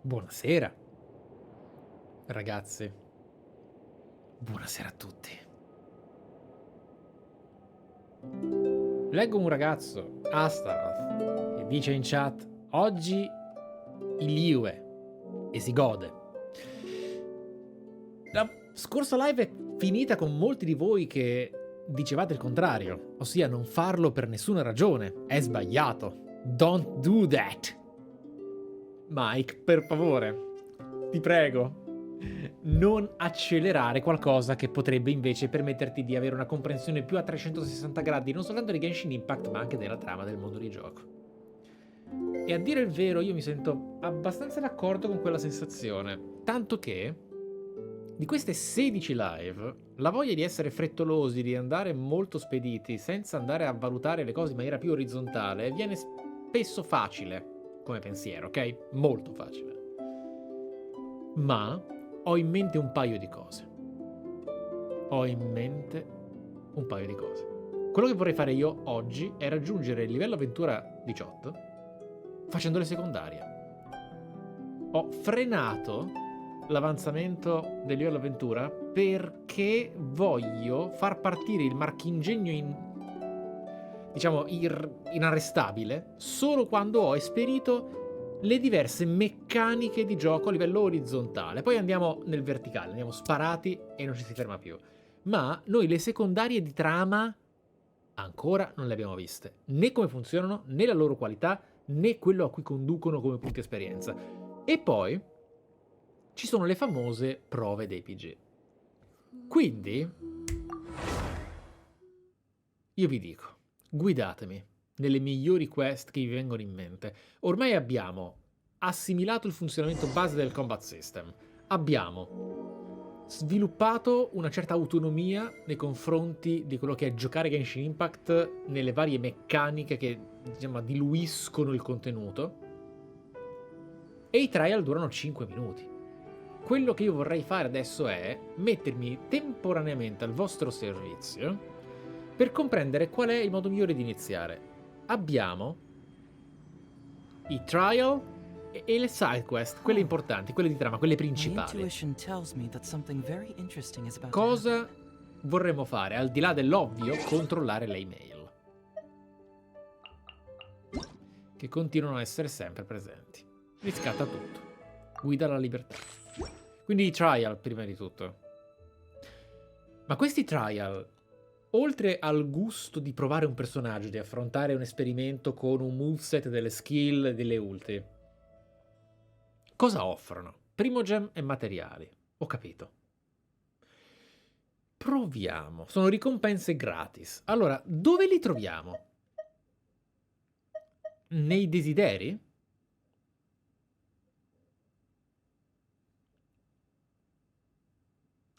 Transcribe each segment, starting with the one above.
Buonasera, ragazzi. Buonasera a tutti. Leggo un ragazzo, Astaroth, che dice in chat: oggi il Liue e si gode. La scorsa live è finita con molti di voi che dicevate il contrario, ossia non farlo per nessuna ragione, è sbagliato. Don't do that. Mike, per favore, ti prego, non accelerare qualcosa che potrebbe invece permetterti di avere una comprensione più a 360 gradi, non soltanto di Genshin Impact, ma anche della trama del mondo di gioco. E a dire il vero, io mi sento abbastanza d'accordo con quella sensazione, tanto che di queste 16 live, la voglia di essere frettolosi, di andare molto spediti, senza andare a valutare le cose in maniera più orizzontale, viene spesso facile come pensiero, ok? Molto facile. Ma ho in mente un paio di cose. Quello che vorrei fare io oggi è raggiungere il livello avventura 18 facendo le secondarie. Ho frenato l'avanzamento del livello avventura perché voglio far partire il marchingegno inarrestabile solo quando ho esperito le diverse meccaniche di gioco a livello orizzontale. Poi andiamo nel verticale, andiamo sparati e non ci si ferma più. Ma noi le secondarie di trama ancora non le abbiamo viste, né come funzionano, né la loro qualità, né quello a cui conducono come punti esperienza. E poi ci sono le famose prove dei PG. Quindi io vi dico, guidatemi nelle migliori quest che vi vengono in mente. Ormai abbiamo assimilato il funzionamento base del combat system. Abbiamo sviluppato una certa autonomia nei confronti di quello che è giocare Genshin Impact nelle varie meccaniche che diluiscono il contenuto. E i trial durano 5 minuti. Quello che io vorrei fare adesso è mettermi temporaneamente al vostro servizio per comprendere qual è il modo migliore di iniziare. Abbiamo i trial e le side quest, quelle importanti, quelle di trama, quelle principali. Cosa vorremmo fare? Al di là dell'ovvio, controllare le email, che continuano a essere sempre presenti. Riscatta tutto. Guida alla libertà. Quindi i trial, prima di tutto. Ma questi trial, oltre al gusto di provare un personaggio, di affrontare un esperimento con un moveset, delle skill e delle ulti, cosa offrono? Primogem e materiali. Ho capito. Proviamo. Sono ricompense gratis. Allora, dove li troviamo? Nei desideri?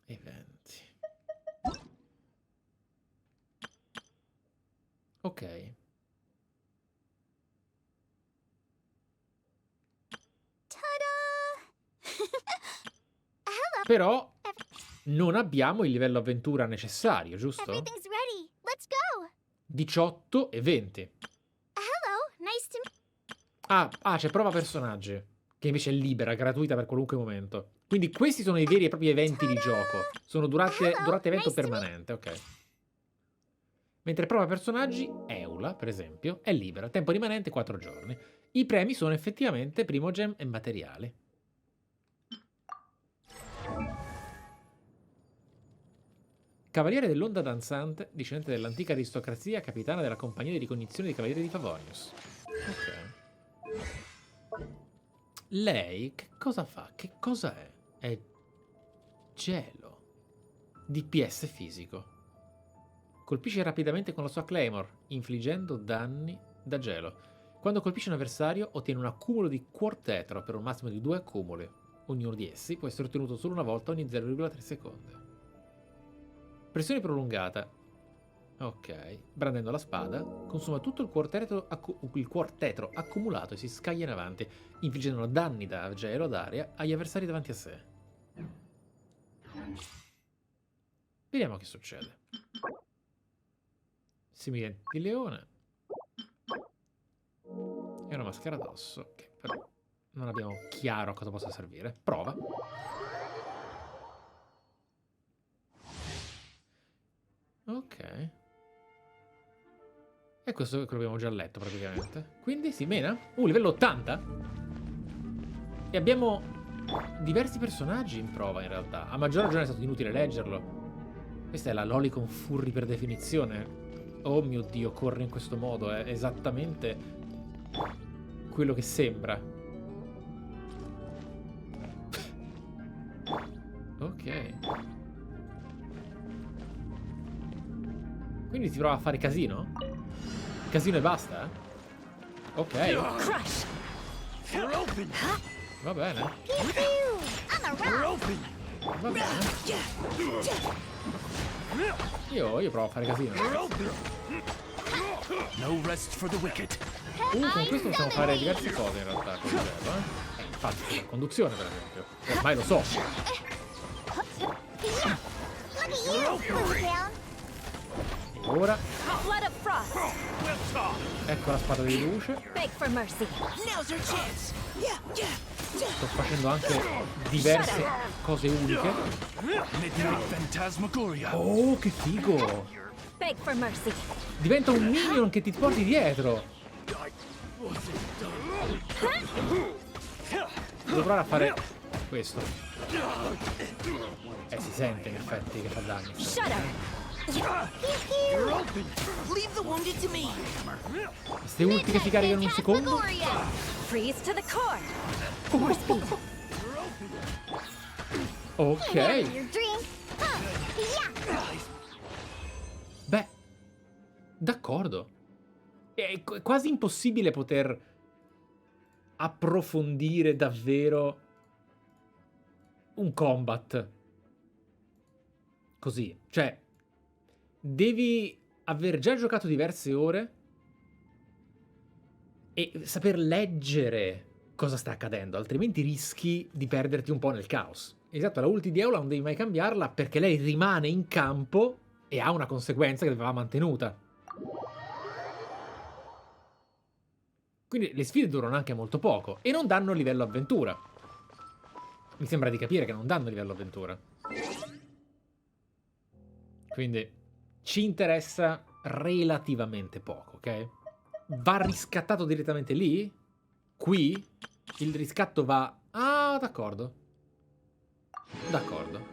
Eventi. Ok. Però non abbiamo il livello avventura necessario, giusto? 18 e 20. C'è prova personaggi, che invece è libera, gratuita per qualunque momento. Quindi questi sono i veri e propri eventi di gioco. Sono durate evento permanente, ok. Mentre prova personaggi, Eula, per esempio, è libera, tempo rimanente 4 giorni. I premi sono effettivamente primogem e materiali. Cavaliere dell'Onda Danzante, discendente dell'antica aristocrazia, capitana della compagnia di ricognizione dei Cavalieri di Favonius. Ok. Lei che cosa fa? Che cosa è? È gelo. DPS fisico. Colpisce rapidamente con la sua Claymore, infliggendo danni da gelo. Quando colpisce un avversario, ottiene un accumulo di quartetro per un massimo di 2 accumuli. Ognuno di essi può essere ottenuto solo una volta ogni 0,3 secondi. Pressione prolungata. Ok. Brandendo la spada, consuma tutto il quartetro accumulato e si scaglia in avanti, infliggendo danni da gelo ad aria agli avversari davanti a sé. Vediamo che succede. Simile di leone. E una maschera d'osso, che però Non abbiamo chiaro a cosa possa servire. Prova. Ok. E questo è quello che abbiamo già letto praticamente. Quindi si mena? Livello 80? E abbiamo diversi personaggi in prova in realtà. A maggior ragione è stato inutile leggerlo. Questa è la Lolicon Furry per definizione. Oh mio Dio, corre in questo modo. È esattamente quello che sembra. Ok. Quindi si prova a fare casino? Casino e basta? Ok. Va bene. Va bene. Io provo a fare casino. Con questo possiamo fare diverse cose in realtà. Infatti, la conduzione per esempio. Ormai lo so. E ora ecco la spada di luce. Sto facendo anche diverse cose uniche. Oh, che figo! Diventa un minion che ti porti dietro. Devo provare a fare questo. Si sente in effetti che fa danni. Queste ulti che si caricano in un secondo. Ok. Beh, d'accordo. È quasi impossibile poter approfondire davvero un combat così. Cioè, devi aver già giocato diverse ore e saper leggere cosa sta accadendo, altrimenti rischi di perderti un po' nel caos. Esatto, la ulti di Eula non devi mai cambiarla perché lei rimane in campo e ha una conseguenza che va mantenuta. Quindi le sfide durano anche molto poco e non danno livello avventura. Mi sembra di capire che non danno livello avventura. Quindi ci interessa relativamente poco, ok? Va riscattato direttamente lì? Qui? Il riscatto va... Ah, d'accordo. D'accordo.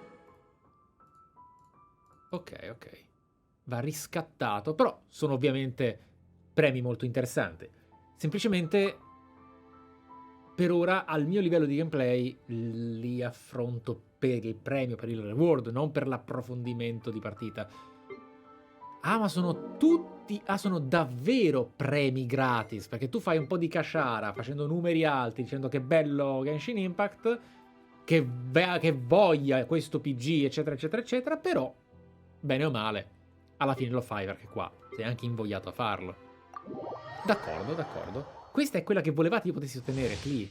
Ok. Va riscattato, però sono ovviamente premi molto interessanti. Semplicemente, per ora, al mio livello di gameplay, li affronto per il premio, per il reward, non per l'approfondimento di partita. Ah, ma sono tutti... Ah, sono davvero premi gratis, perché tu fai un po' di casciara, facendo numeri alti, dicendo che bello Genshin Impact, che voglia questo PG, eccetera, eccetera, eccetera, però, bene o male, alla fine lo fai, perché qua sei anche invogliato a farlo. D'accordo. Questa è quella che volevate io potessi ottenere, Clee.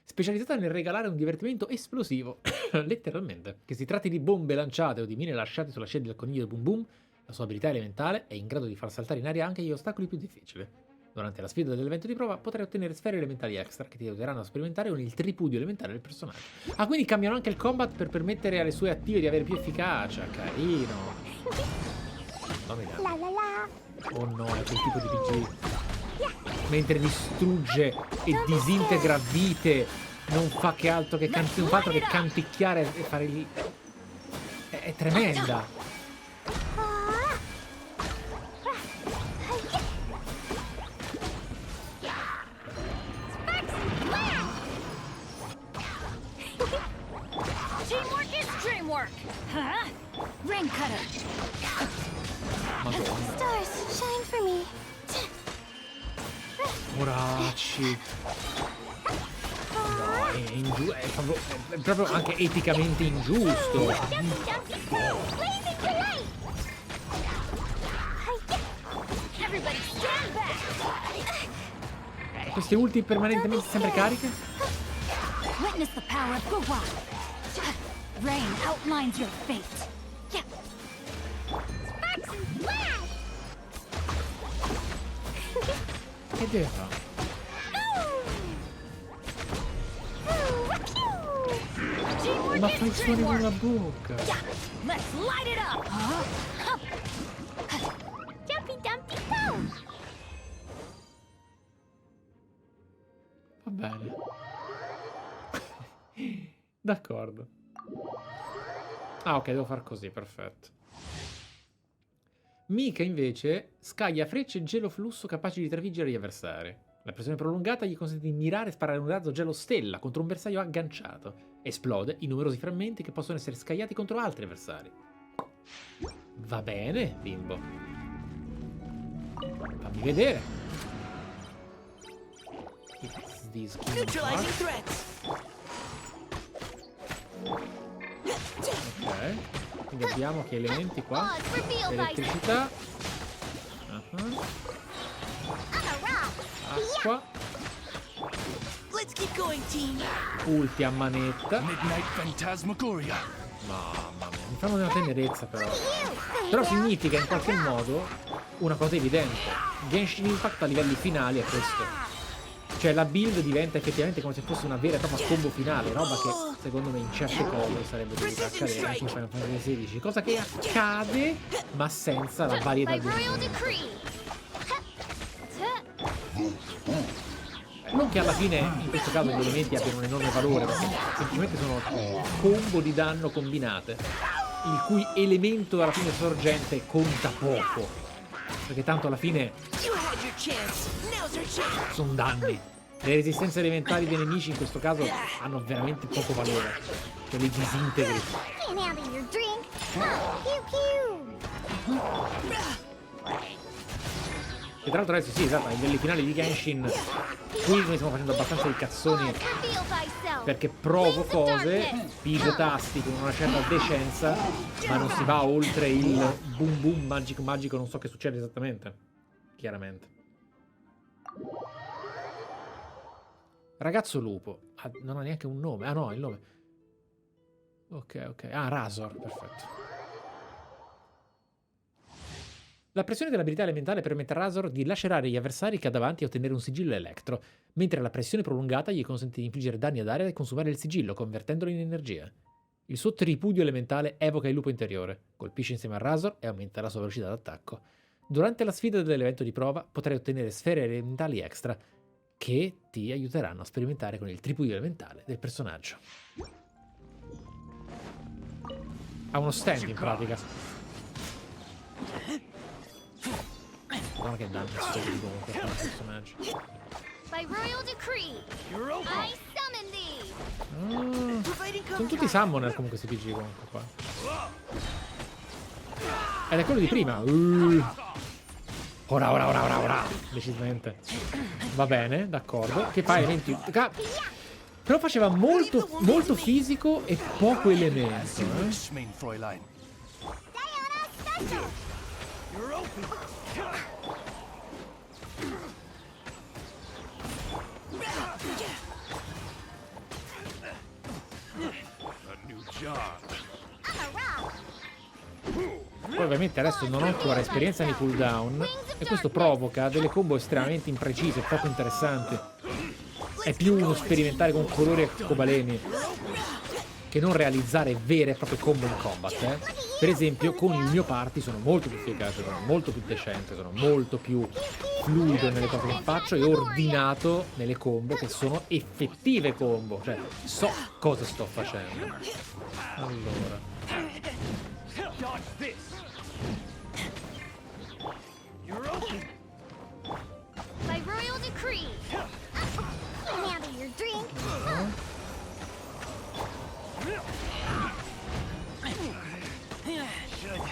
Specializzata nel regalare un divertimento esplosivo, letteralmente. Che si tratti di bombe lanciate o di mine lasciate sulla scia del coniglio Boom Boom, la sua abilità elementale è in grado di far saltare in aria anche gli ostacoli più difficili. Durante la sfida dell'evento di prova potrai ottenere sfere elementali extra che ti aiuteranno a sperimentare con il tripudio elementare del personaggio. Ah, quindi cambiano anche il combat per permettere alle sue attive di avere più efficacia. Carino. Oh no, è quel tipo di PG. Mentre distrugge e disintegra vite, non fa che altro che canticchiare e fare lì. È tremenda. Moracci. No, è proprio anche eticamente ingiusto. Queste ulti permanentemente sempre cariche? Che deve fare? Ma fai suoni con la bocca. Let's light it up. Jumpy Dumpty Go. Va bene. D'accordo. Ah, ok, devo far così, perfetto. Mika invece scaglia frecce e gelo flusso capaci di trafiggere gli avversari. La pressione prolungata gli consente di mirare e sparare un razzo gelo stella contro un bersaglio agganciato. Esplode in numerosi frammenti che possono essere scagliati contro altri avversari. Va bene, bimbo. Fammi vedere. Neutralizing threats. Ok. Quindi abbiamo che elementi qua. Elettricità. Acqua. Let's keep going, team. Ulti a manetta. Midnight Phantasmagoria. Mamma mia, mi fanno una tenerezza però. Però significa in qualche modo una cosa evidente. Genshin Impact a livelli finali è questo. Cioè la build diventa effettivamente come se fosse una vera e propria combo finale, roba che secondo me in certe cose sarebbe dovuta accadere anche in Final Fantasy XVI, cosa che accade ma senza la varietà di non che alla fine in questo caso gli elementi abbiano un enorme valore, perché semplicemente sono combo di danno combinate, il cui elemento alla fine sorgente conta poco, perché tanto alla fine sono danni. Le resistenze elementari dei nemici in questo caso hanno veramente poco valore, cioè li disintegri. E tra l'altro adesso sì, esatto, ai livelli finali di Genshin qui noi stiamo facendo abbastanza di cazzoni perché provo cose, pigo tasti con una certa decenza, ma non si va oltre il boom boom magico, non so che succede esattamente, chiaramente. Ragazzo lupo, non ha neanche un nome, ah no, il nome. Ok, ah, Razor, perfetto. La pressione dell'abilità elementale permette a Razor di lacerare gli avversari che ha davanti e ottenere un sigillo elettro, mentre la pressione prolungata gli consente di infliggere danni ad area e consumare il sigillo, convertendolo in energia. Il suo tripudio elementale evoca il lupo interiore, colpisce insieme a Razor e aumenta la sua velocità d'attacco. Durante la sfida dell'evento di prova potrai ottenere sfere elementali extra, che ti aiuteranno a sperimentare con il tripudio elementale del personaggio. Ha uno stand in pratica. Guarda che danno studi comunque a questo personaggio. By royal decree, I summon thee. Sono tutti summoner comunque questi PG comunque qua. Ed è quello di prima. Ora. Decisamente. Va bene, d'accordo. Che fa elementi. Però faceva molto fisico e poco elemento. Poi ovviamente adesso non ho ancora esperienza nei cooldown e questo provoca delle combo estremamente imprecise, poco interessanti. È più uno sperimentare con colori e arcobaleni che non realizzare vere e proprie combo in combat. Per esempio con il mio party sono molto più efficace, sono molto più decente, sono molto più fluido nelle cose che faccio e ordinato nelle combo che sono effettive combo, cioè so cosa sto facendo. Allora, By royal decree. Can't handle your drink.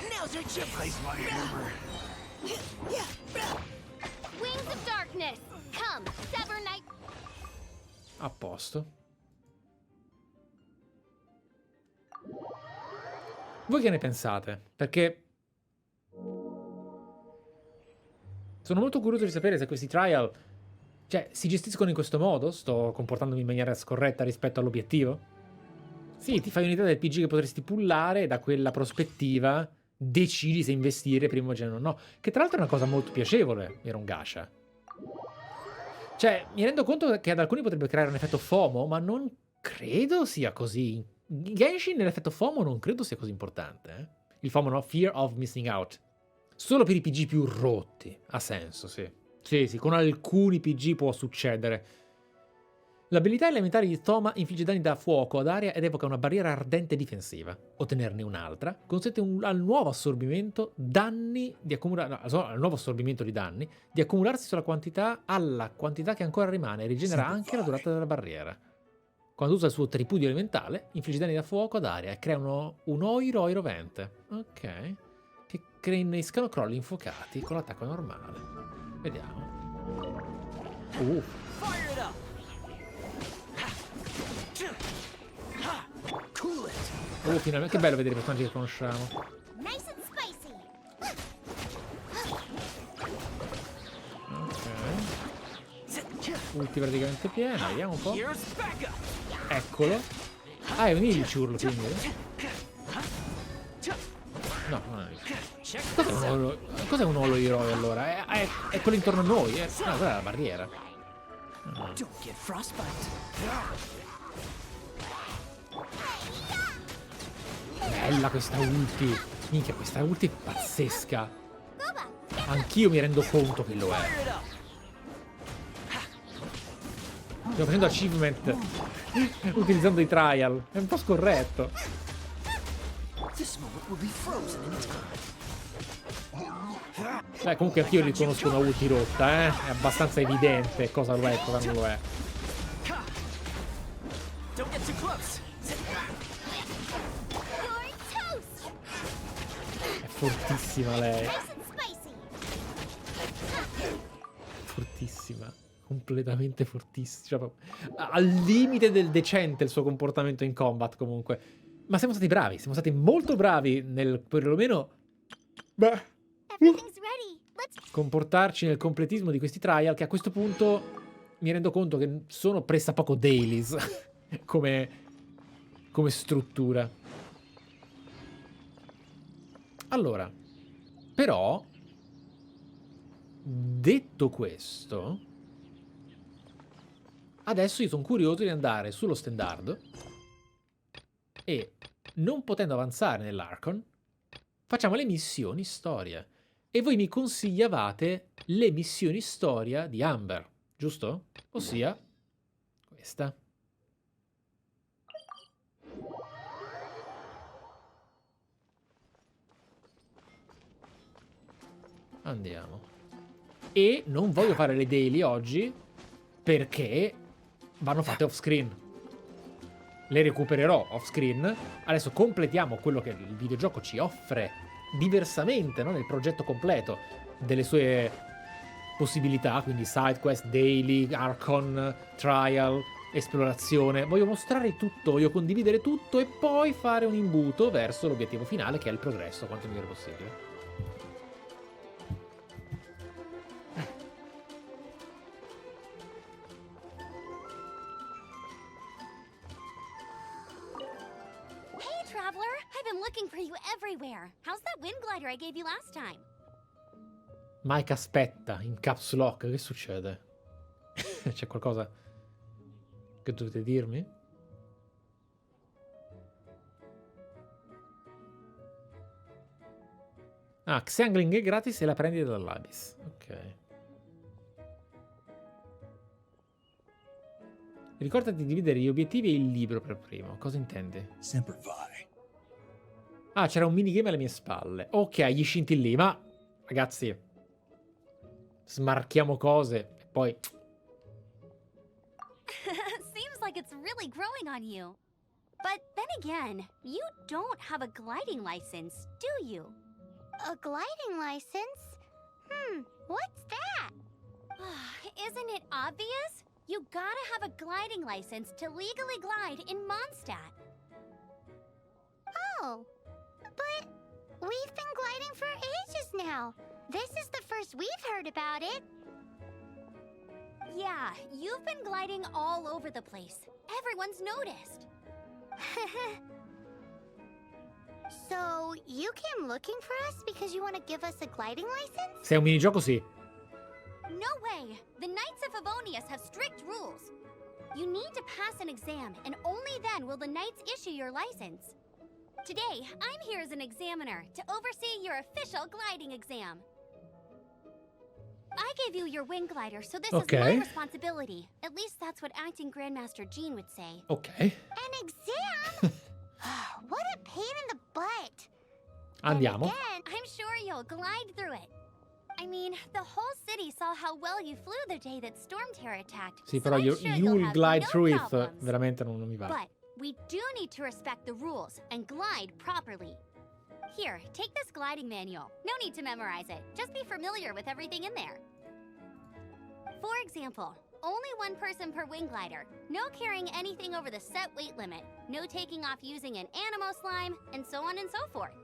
Now's our chance. Wings of darkness. Come, sever night. a posto. Voi che ne pensate? Perché sono molto curioso di sapere se questi trial, cioè, si gestiscono in questo modo? Sto comportandomi in maniera scorretta rispetto all'obiettivo? Sì, ti fai un'idea del PG che potresti pullare e da quella prospettiva decidi se investire primogenito o no. Che tra l'altro è una cosa molto piacevole, era un gacha. Cioè, mi rendo conto che ad alcuni potrebbe creare un effetto FOMO, ma non credo sia così Genshin nell'effetto FOMO non credo sia così importante, eh? Il FOMO, no? Fear of missing out. Solo per i PG più rotti. Ha senso, sì. Sì, con alcuni PG può succedere. L'abilità elementare di Thoma infligge danni da fuoco ad aria ed evoca una barriera ardente difensiva. Ottenerne un'altra consente al nuovo assorbimento danni di al nuovo assorbimento di danni di accumularsi alla quantità che ancora rimane e rigenera anche la durata della barriera. Quando usa il suo tripudio elementale, infligge danni da fuoco ad aria e crea un oiro rovente. Ok. Che innescano crolli infuocati con l'attacco normale. Vediamo. Finalmente, che bello vedere i personaggi che conosciamo. Ok. Ulti praticamente piena, vediamo un po'. Eccolo. Ah, è un Ilciurlo quindi. No, non è cos'è un olo eroi allora? È quello intorno a noi, eh? No, quella è la barriera. Bella questa ulti. Minchia, questa ulti è pazzesca. Anch'io mi rendo conto che lo è. Stiamo facendo achievement utilizzando i trial. È un po' scorretto. Comunque anch'io riconosco una ulti rotta, eh? È abbastanza evidente cosa lo è e cosa non lo è. È fortissima lei. Fortissima. Completamente fortissima. Cioè, al limite del decente il suo comportamento in combat comunque. Ma siamo stati bravi, siamo stati molto bravi nel perlomeno comportarci nel completismo di questi trial, che a questo punto mi rendo conto che sono pressappoco dailies come struttura. Allora, però, detto questo, adesso io sono curioso di andare sullo standard e, non potendo avanzare nell'Archon, facciamo le missioni storia. E voi mi consigliavate le missioni storia di Amber, giusto? Ossia questa. Andiamo. E non voglio fare le daily oggi perché vanno fatte off screen. Le recupererò off screen. Adesso completiamo quello che il videogioco ci offre diversamente, no? Nel progetto completo delle sue possibilità, quindi side quest, daily, Archon, trial, esplorazione. Voglio mostrare tutto, voglio condividere tutto e poi fare un imbuto verso l'obiettivo finale, che è il progresso quanto migliore possibile. Looking for you everywhere. How's that wind glider I gave you last time? Mike aspetta, in caps lock, che succede? C'è qualcosa che dovete dirmi? Ah, Xangling è gratis e la prendi dall'Abyss. Ok. Ricordati di dividere gli obiettivi e il libro per primo. Cosa intendi? Semper Fi. Ah, c'era un minigame alle mie spalle. Ok, gli scintillini, ma ragazzi, smarchiamo cose e poi... Seems like it's really growing on you. But then again, you don't have a gliding license, do you? A gliding license? What's that? Isn't it obvious? You gotta have a gliding license to legally glide in Mondstadt. Oh. But we've been gliding for ages now. This is the first we've heard about it. Yeah, you've been gliding all over the place. Everyone's noticed. So, you came looking for us because you want to give us a gliding license? Se è un minigioco, sì. No way. The Knights of Favonius have strict rules. You need to pass an exam, and only then will the Knights issue your license. Today, I'm here as an examiner to oversee your official gliding exam. I gave you your wing glider, so this is my responsibility. At least that's what acting Grandmaster Jean would say. Ok. An exam? What a pain in the butt. Andiamo. Again, I'm sure you'll glide through it. I mean, the whole city saw how well you flew the day that Storm Terror attacked. Sì, però you'll glide through it veramente non mi va. But we do need to respect the rules and glide properly. Here, take this gliding manual. No need to memorize it. Just be familiar with everything in there. For example, only one person per wing glider. No carrying anything over the set weight limit. No taking off using an animo slime, and so on and so forth.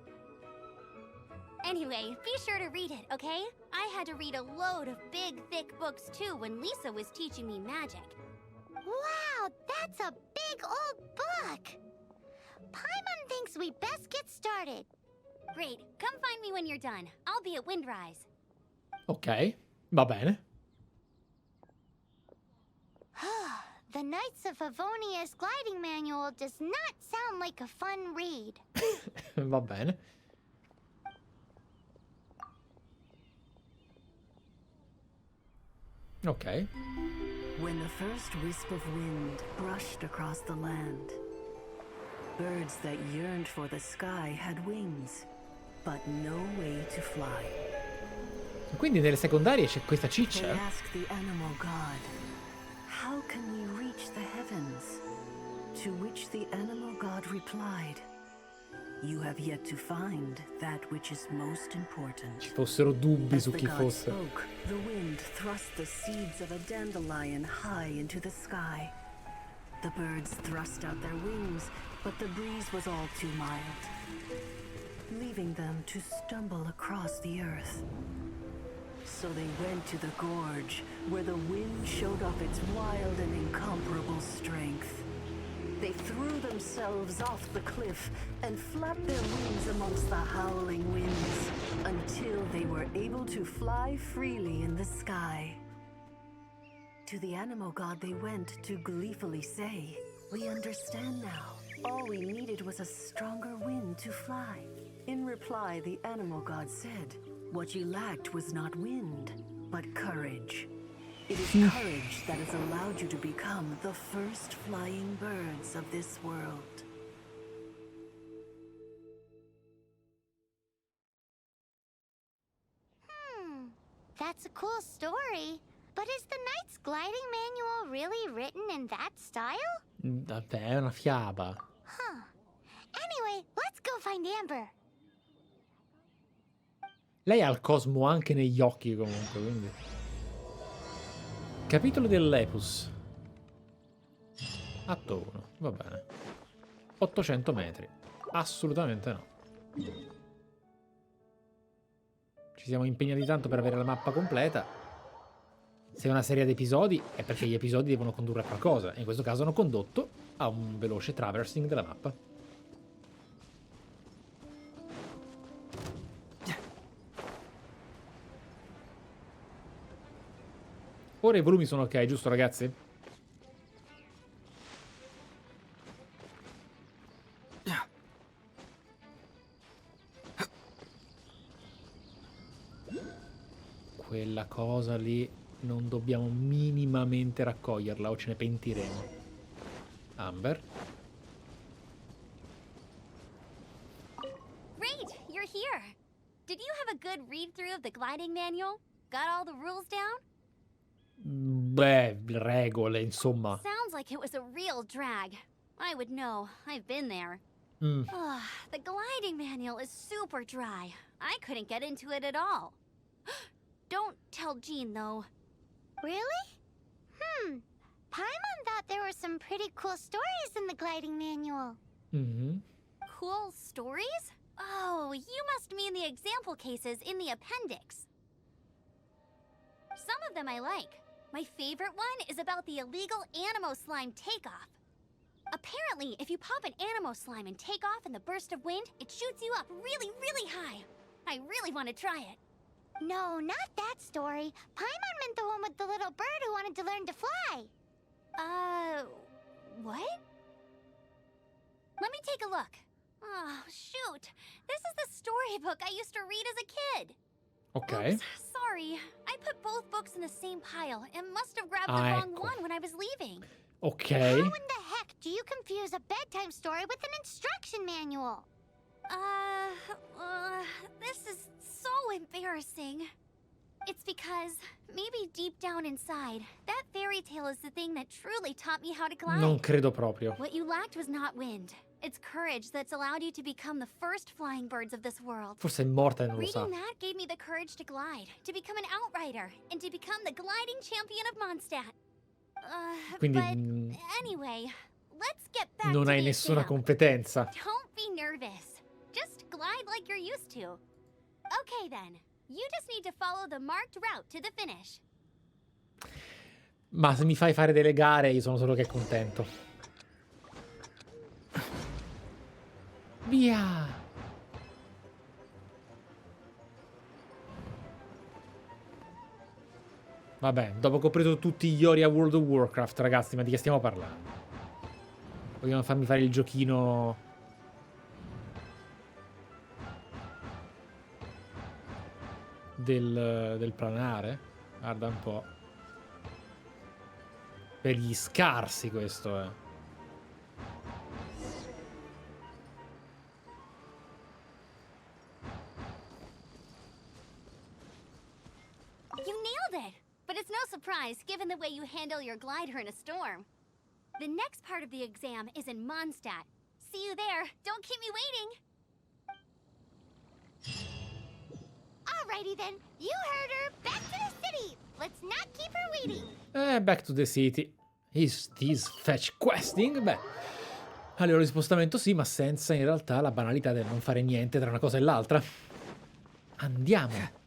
Anyway, be sure to read it, okay? I had to read a load of big, thick books too when Lisa was teaching me magic. Wow, that's a big old book! Paimon thinks we best get started. Great, come find me when you're done. I'll be at Windrise. Ok, va bene. The Knights of Favonia's gliding manual does not sound like a fun read. Va bene. Ok. When the first wisp of wind brushed across the land, birds that yearned for the sky had wings, but no way to fly. Quindi nelle secondarie c'è questa They ciccia? asked the animal god, "How can we reach the heavens?" To which the animal god replied, "You have yet to find that which is most important." Ci fossero dubbi As su the chi god fosse. spoke, the wind thrust the seeds of a dandelion high into the sky. The birds thrust out their wings, but the breeze was all too mild, leaving them to stumble across the earth. So they went to the gorge, where the wind showed off its wild and incomparable strength. They threw themselves off the cliff and flapped their wings amongst the howling winds until they were able to fly freely in the sky. To the animal god they went to gleefully say, "We understand now. All we needed was a stronger wind to fly." In reply, the animal god said, "What you lacked was not wind, but courage. It is courage that has allowed you to become the first flying birds of this world." That's a cool story. But is the Knight's gliding manual really written in that style? Vabbè, è una fiaba. Huh. Anyway, let's go find Amber. Lei ha il cosmo anche negli occhi comunque, quindi. Capitolo dell'Epus. Atto 1, va bene. 800 metri. Assolutamente no. Ci siamo impegnati tanto per avere la mappa completa. Se è una serie di episodi è perché gli episodi devono condurre a qualcosa. E in questo caso hanno condotto a un veloce traversing della mappa. Ora i volumi sono ok, giusto ragazzi? Quella cosa lì non dobbiamo minimamente raccoglierla o ce ne pentiremo. Amber. Great, you're here. Did you have a good read-through of the gliding manual? Got all the rules down? Beh, regole, insomma. Sounds like it was a real drag. I would know. I've been there. The gliding manual is super dry. I couldn't get into it at all. Don't tell Jean, though. Really? Paimon thought there were some pretty cool stories in the gliding manual. Cool stories? Oh, you must mean the example cases in the appendix. Some of them I like. My favorite one is about the illegal Animo slime takeoff. Apparently, if you pop an Animo slime and take off in the burst of wind, it shoots you up really, really high. I really want to try it. No, not that story. Paimon meant the one with the little bird who wanted to learn to fly. What? Let me take a look. Oh, shoot. This is the storybook I used to read as a kid. Ok. Oops, sorry. I put both books in the same pile and must have grabbed the wrong ecco. one when I was leaving. Ok. How in the heck do you confuse a bedtime story with an instruction manual? This is so embarrassing. It's because, maybe deep down inside, that fairy tale is the thing that truly taught me how to glide. Non credo proprio. What you lacked was not wind. It's courage that's allowed you to become the first flying birds of this world. Forse è morta e non lo sa. Reading that gave me the courage to glide, to become an outrider, and to become the gliding champion of Mondstadt. Quindi But anyway, let's get back non to hai the nessuna exam. competenza. Don't be nervous. Just glide like you're used to. Okay then. You just need to follow the marked route to the finish. Ma se mi fai fare delle gare, io sono solo che contento. Via! Vabbè, dopo che ho preso tutti gli ori a World of Warcraft, ragazzi, ma di che stiamo parlando? Vogliono farmi fare il giochino... Del planare? Guarda un po'. Per gli scarsi questo è. You nailed it! But it's no surprise, given the way you handle your glider in a storm. The next part of the exam is in Mondstadt. See you there. Don't keep me waiting. Alrighty then. You heard her. Back to the city. Let's not keep her waiting. Back to the city. Is this fetch questing? Beh, a livello di spostamento sì, ma senza in realtà la banalità del non fare niente tra una cosa e l'altra. Andiamo.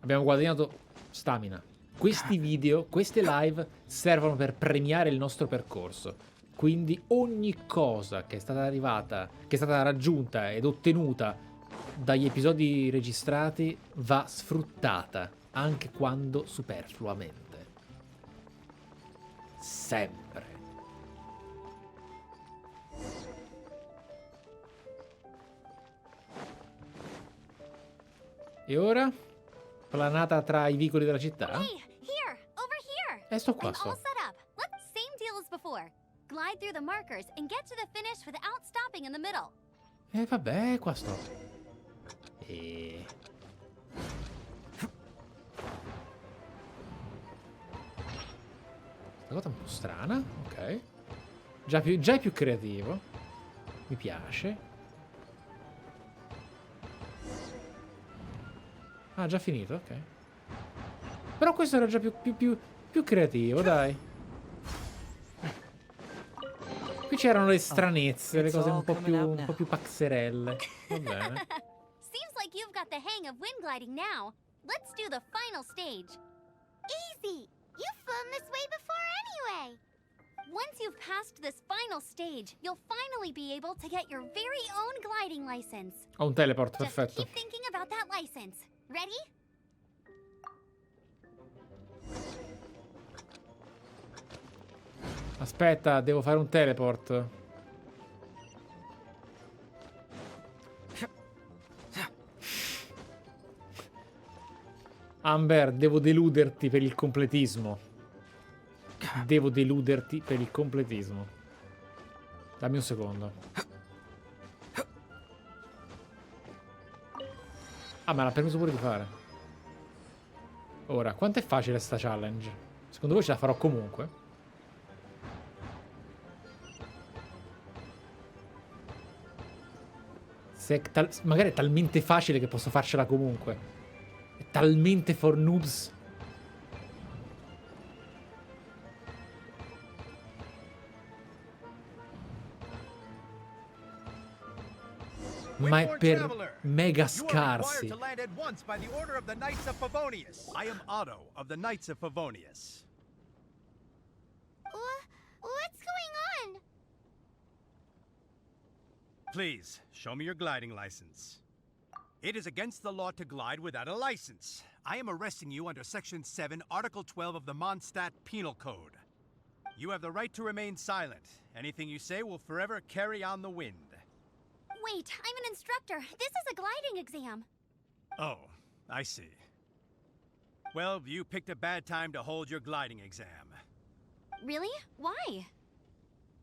Abbiamo guadagnato stamina. Questi video, queste live servono per premiare il nostro percorso. Quindi ogni cosa che è stata arrivata, che è stata raggiunta ed ottenuta dagli episodi registrati va sfruttata, anche quando superfluamente. Sempre. E ora? Planata tra i vicoli della città? Hey, here, over here. Sto qua, I'm sto. all set up. Let's same deal as before. Glide through the markers and get to the finish without stopping in the middle. Vabbè, qua sto. E... Questa cosa è un po' strana, ok. Già è più creativo. Mi piace. Ah, già finito, ok. Però questo era già più creativo, dai. Qui c'erano le stranezze, le cose un po' più paxerelle. Va bene. Seems like you've got the hang of wind gliding now. Let's do the final stage. Easy! You've flown this way before anyway! Once you've passed this final stage, you'll finally be able to get your very own gliding license. Ho un teleport, Just perfetto. keep thinking about that license. Ready? Aspetta, devo fare un teleport. Amber, devo deluderti per il completismo. Devo deluderti per il completismo. Dammi un secondo. Ah, me l'ha permesso pure di fare. Ora, quanto è facile sta challenge? Secondo voi ce la farò comunque? Se è magari è talmente facile che posso farcela comunque. È talmente for noobs. Ma è per mega scarsi. You are required to land at once by the order of the Knights of Favonius. I am Otto of the Knights of Favonius. What's going on? Please, show me your gliding license. It is against the law to glide without a license. I am arresting you under Section 7, Article 12 of the Mondstadt Penal Code. You have the right to remain silent. Anything you say will forever carry on the wind. Wait, I'm an instructor. This is a gliding exam. Oh, I see. Well, you picked a bad time to hold your gliding exam. Really? Why?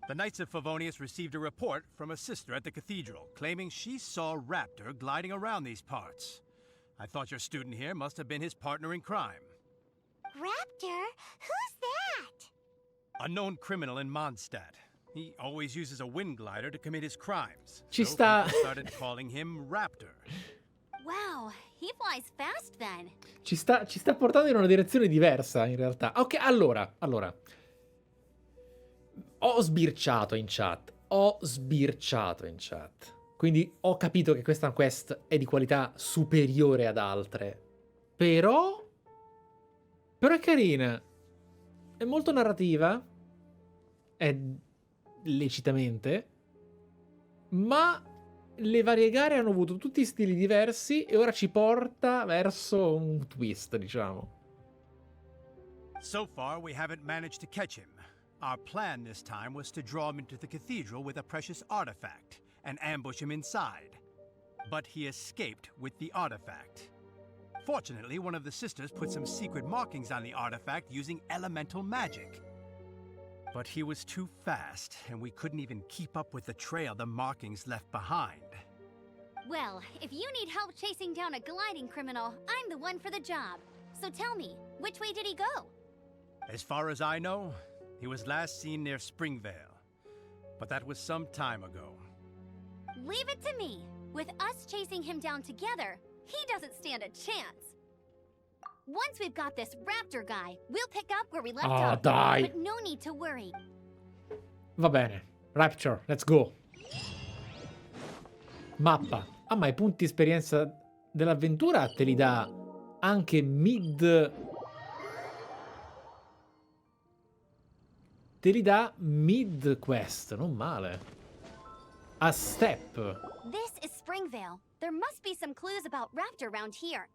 The Knights of Favonius received a report from a sister at the cathedral claiming she saw Raptor gliding around these parts. I thought your student here must have been his partner in crime. Raptor? Who's that? A known criminal in Mondstadt. He always uses a wind glider to commit his crimes. Ci So sta. people started calling him Raptor. Wow, he flies fast then. Ci sta portando in una direzione diversa, in realtà. Ok, allora. Ho sbirciato in chat. Quindi ho capito che questa quest è di qualità superiore ad altre. Però è carina. È molto narrativa. È lecitamente. Ma le varie gare hanno avuto tutti stili diversi e ora ci porta verso un twist, diciamo. So far, we haven't managed to catch him. Our plan this time was to draw him into the cathedral with a precious artifact and ambush him inside. But he escaped with the artifact. Fortunately, one of the sisters put some secret markings on the artifact using elemental magic. But he was too fast, and we couldn't even keep up with the trail the markings left behind. Well, if you need help chasing down a gliding criminal, I'm the one for the job. So tell me, which way did he go? As far as I know, he was last seen near Springvale. But that was some time ago. Leave it to me. With us chasing him down together, he doesn't stand a chance. Once we've got this Raptor guy, we'll pick up where we left off. Dai. But no need to worry. Va bene. Rapture, let's go. Mappa. Ah, ma i punti esperienza dell'avventura te li dà anche mid... Te li dà mid quest, non male. A step. This is Springvale. There must be some clues about Raptor around here.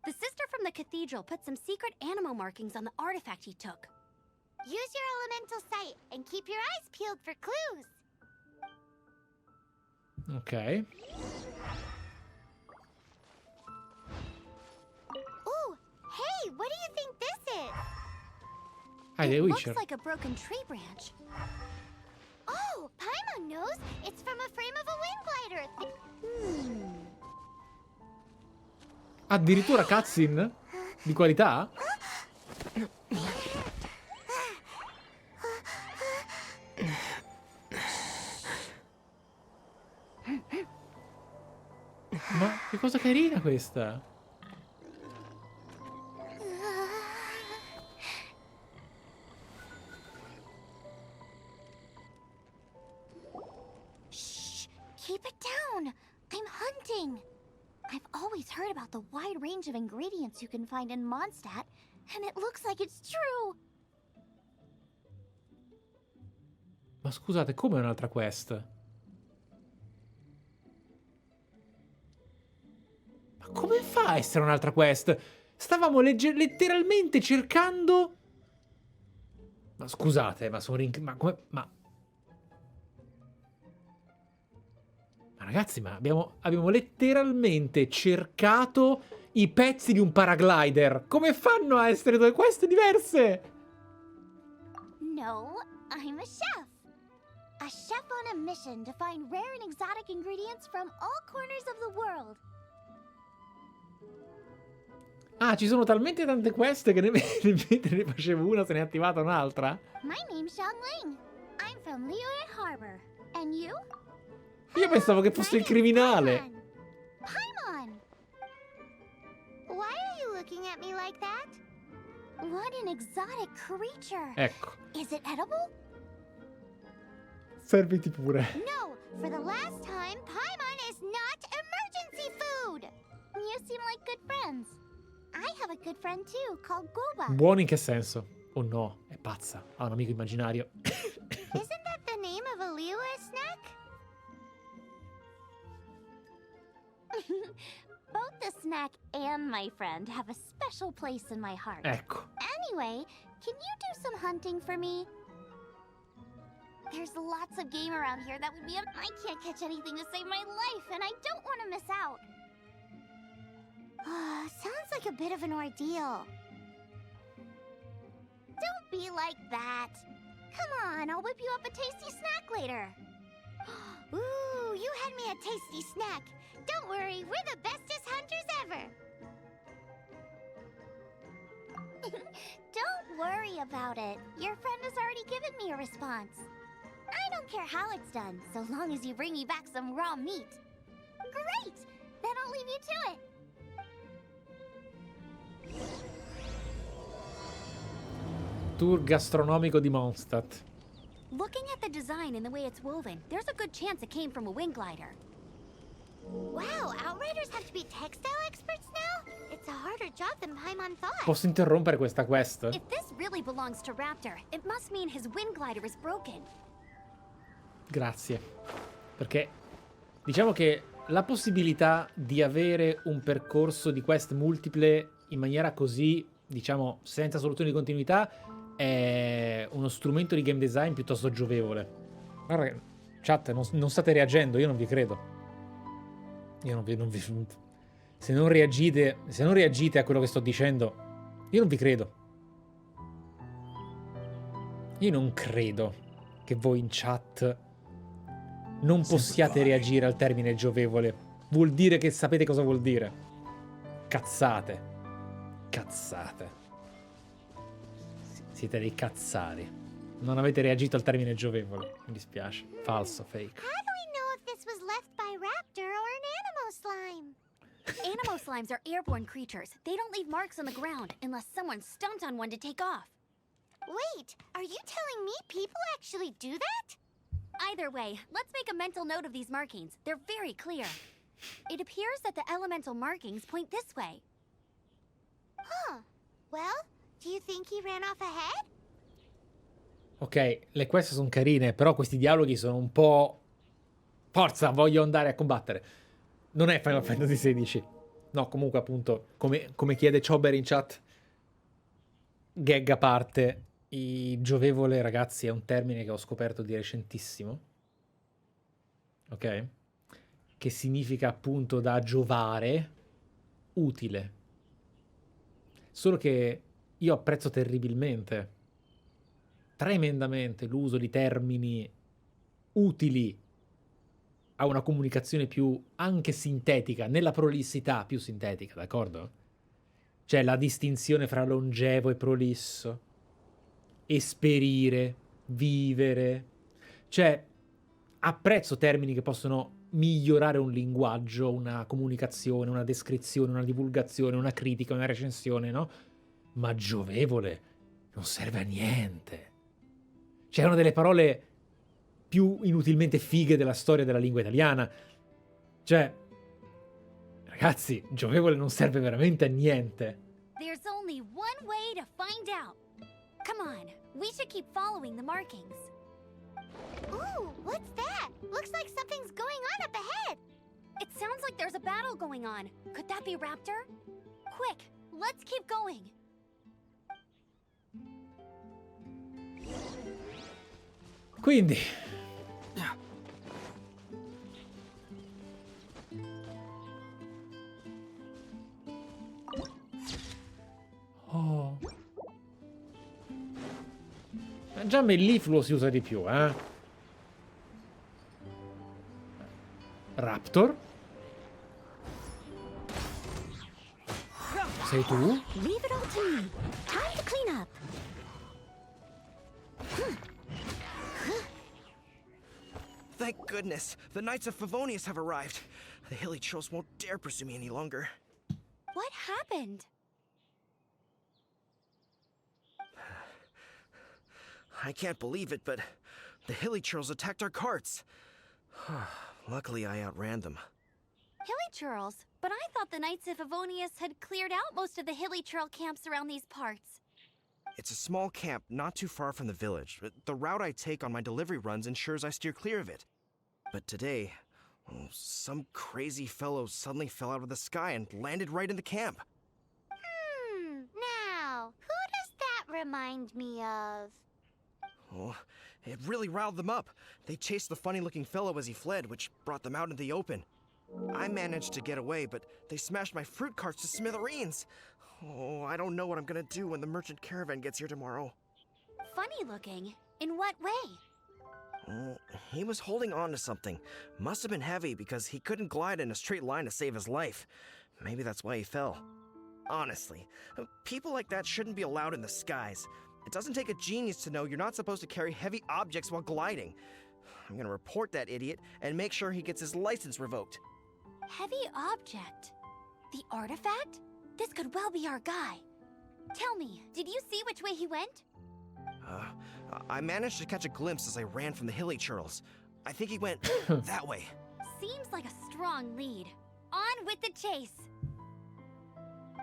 The sister from the cathedral put some secret animal markings on the artifact he took. Use your elemental sight and keep your eyes peeled for clues. Ok. Ooh, hey, what do you think this is? Ah, The It Witcher. looks like a broken tree branch. Oh, Paimon knows. It's from a frame of a wind glider. Addirittura cutscene? Di qualità? Ma che cosa carina questa! Shh, keep it down. I'm hunting. I've always heard about the wide range of ingredients you can find in Mondstadt, and it looks like it's true. Ma scusate, come un'altra quest? Ma come fa a essere un'altra quest? Stavamo letteralmente cercando... Ma scusate, ma sono ma come... Ma ragazzi, ma abbiamo letteralmente cercato i pezzi di un paraglider. Come fanno a essere due quest diverse? No, I'm a chef. A chef on a mission to find rare and exotic ingredients from all corners of the world. Ah, ci sono talmente tante quest che mentre ne facevo una se ne è attivata un'altra? My name's Xiangling. I'm from Liyue Harbor. And you? Io pensavo che fosse il criminale. Paimon! Why are you looking at me like that? What an exotic creature. Ecco, Is it edible? serviti pure. No, for the last time, Paimon is not emergency food. You seem like good friends. I have a good friend too, called Goba. Buono in che senso? Oh no, è pazza. Ha un amico immaginario. Isn't that the name of a Liyue snack? Both the snack and my friend have a special place in my heart. Ecco. Anyway, can you do some hunting for me? There's lots of game around here that would be I can't catch anything to save my life, and I don't want to miss out. Sounds like a bit of an ordeal. Don't be like that. Come on, I'll whip you up a tasty snack later. Ooh, you had me a tasty snack. Don't worry, we're the bestest hunters ever. Don't worry about it. Your friend has already given me a response. I don't care how it's done, so long as you bring me back some raw meat. Great! Then I'll leave you to it. Tour gastronomico di Mondstadt. Looking at the design and the way it's woven, there's a good chance it came from a wing glider. Wow, Outriders have to be textile experts now? It's a harder job than Paimon thought. Posso interrompere questa quest? If this really belongs to Raptor, it must mean his wing glider is broken. Grazie. Perché diciamo che la possibilità di avere un percorso di quest multiple in maniera così, diciamo, senza soluzione di continuità è uno strumento di game design piuttosto giovevole. Guarda che, chat, non state reagendo, io non vi credo. Io non vi se non reagite a quello che sto dicendo, io non vi credo. Io non credo che voi in chat non possiate reagire al termine giovevole. Vuol dire che sapete cosa vuol dire. Cazzate. Cazzate. Siete dei cazzari. Non avete reagito al termine giovevole. Mi dispiace. Falso, fake. How do we know if this was left by Raptor or an Animo slime? Animo slimes are airborne creatures. They don't leave marks on the ground unless someone stomped on one to take off. Wait, are you telling me people actually do that? Either way, let's make a mental note of these markings. They're very clear. It appears that the elemental markings point this way. Huh. Well, do you think he ran off ahead? Ok, le quest sono carine, però questi dialoghi sono un po'... Forza, voglio andare a combattere. Non è Final Fantasy XVI. No, comunque appunto, come chiede Chober in chat, gag a parte, il giovevole, ragazzi, è un termine che ho scoperto di recentissimo. Ok? Che significa appunto da giovare, utile. Solo che io apprezzo terribilmente, tremendamente, l'uso di termini utili a una comunicazione più anche sintetica, nella prolissità più sintetica, d'accordo? C'è la distinzione fra longevo e prolisso, esperire, vivere. Cioè, apprezzo termini che possono migliorare un linguaggio, una comunicazione, una descrizione, una divulgazione, una critica, una recensione, no? Ma giovevole non serve a niente. C'erano delle parole più inutilmente fighe della storia della lingua italiana. Cioè, ragazzi, giovevole non serve veramente a niente. There's only one way to find out. Come on, we should keep following the markings. Ooh, what's that? Looks like something's going on up ahead. It sounds like there's a battle going on. Could that be Raptor? Quick, let's keep going. Quindi oh, già mellifluo si usa di più, eh? Raptor? Sei tu? Leave it all to me. Time to clean up. Thank goodness, the Knights of Favonius have arrived. The hilly trolls won't dare pursue me any longer. What happened? I can't believe it, but the hilly trolls attacked our carts. Luckily, I outran them. Hilly churls? But I thought the Knights of Favonius had cleared out most of the hilly churl camps around these parts. It's a small camp not too far from the village. The route I take on my delivery runs ensures I steer clear of it. But today, Oh, some crazy fellow suddenly fell out of the sky and landed right in the camp. Now, who does that remind me of? Oh, it really riled them up. They chased the funny-looking fellow as he fled, which brought them out in the open. I managed to get away, but they smashed my fruit carts to smithereens. Oh, I don't know what I'm gonna do when the merchant caravan gets here tomorrow. Funny looking? In what way? Oh, he was holding on to something. Must have been heavy because he couldn't glide in a straight line to save his life. Maybe that's why he fell. Honestly, people like that shouldn't be allowed in the skies. It doesn't take a genius to know you're not supposed to carry heavy objects while gliding. I'm gonna report that idiot and make sure he gets his license revoked. Heavy object? The artifact? This could well be our guy. Tell me, did you see which way he went? I managed to catch a glimpse as I ran from the hilly churls. I think he went that way. Seems like a strong lead. On with the chase!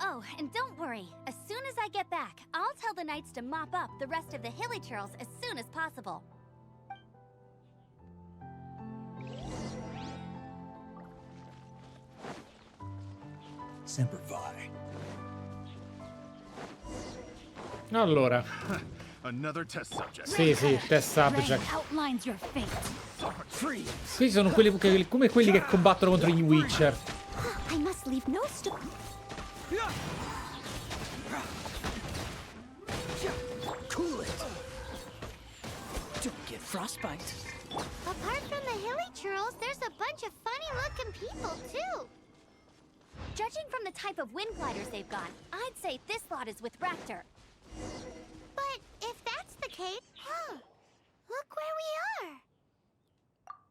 Oh, and don't worry. As soon as I get back, I'll tell the knights to mop up the rest of the hilly churls as soon as possible. Semper Fi. Allora, Another test subject. sì, test subject. Outlines your fate. Questi sono quelli come quelli che combattono contro gli Witcher. I must leave no stone. Cool it. Don't get frostbite. Apart from the hilly churls, there's a bunch of funny-looking people, too. Judging from the type of wind gliders they've got, I'd say this lot is with Raptor. But if that's the case, look where we are.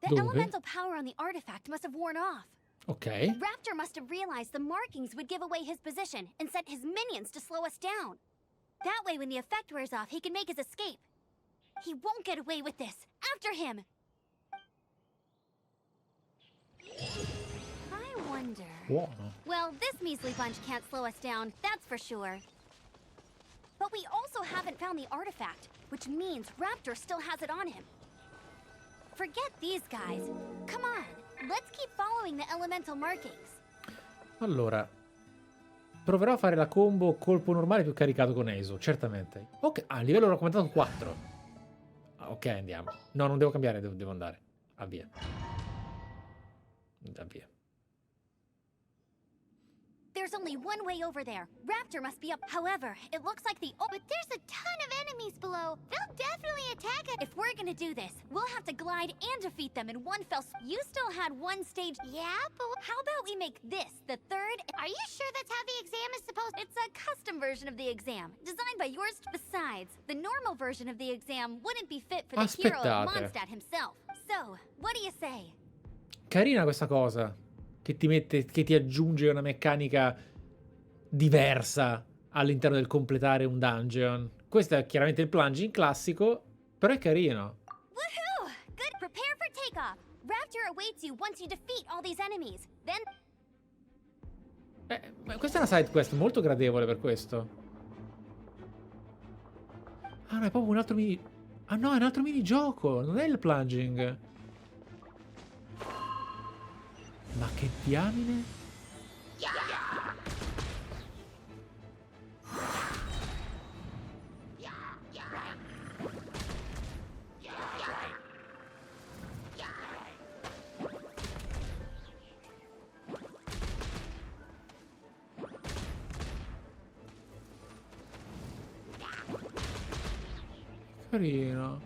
The Dove? elemental power on the artifact must have worn off. Ok. Raptor must have realized the markings would give away his position and sent his minions to slow us down. That way, when the effect wears off, he can make his escape. He won't get away with this. After him! I wonder... Buono. Well, this measly bunch can't slow us down, that's for sure. But we also haven't found the artifact, which means Raptor still has it on him. Forget these guys. Come on, let's keep following the elemental markings. Allora, proverò a fare la combo colpo normale più caricato con ESO, certamente. Ok, livello raccomandato 4. Ok, andiamo. No, non devo cambiare, devo andare. Avvia. Avvia. There's only one way over there. Raptor must be up. However, it looks like the... But there's a ton of enemies below. They'll definitely attack us. If we're gonna do this, we'll have to glide and defeat them in one fell swoop. You still had one stage. Yeah, but How about we make this the third? are you sure that's how the exam is supposed to... It's a custom version of the exam, designed by yours. Besides, the normal version of the exam wouldn't be fit for the hero of Aspettate. Mondstadt himself. So, what do you say? Carina questa cosa. Che ti aggiunge una meccanica diversa all'interno del completare un dungeon. Questo è chiaramente il plunging classico, però è carino. Woohoo! Good. Prepare for takeoff. Raptor awaits you once you defeat all these enemies. Then... Ma questa è una side quest molto gradevole per questo. Ah, no, è proprio un altro mini... Ah no, è un altro minigioco, non è il plunging. Ma che diamine? Carino.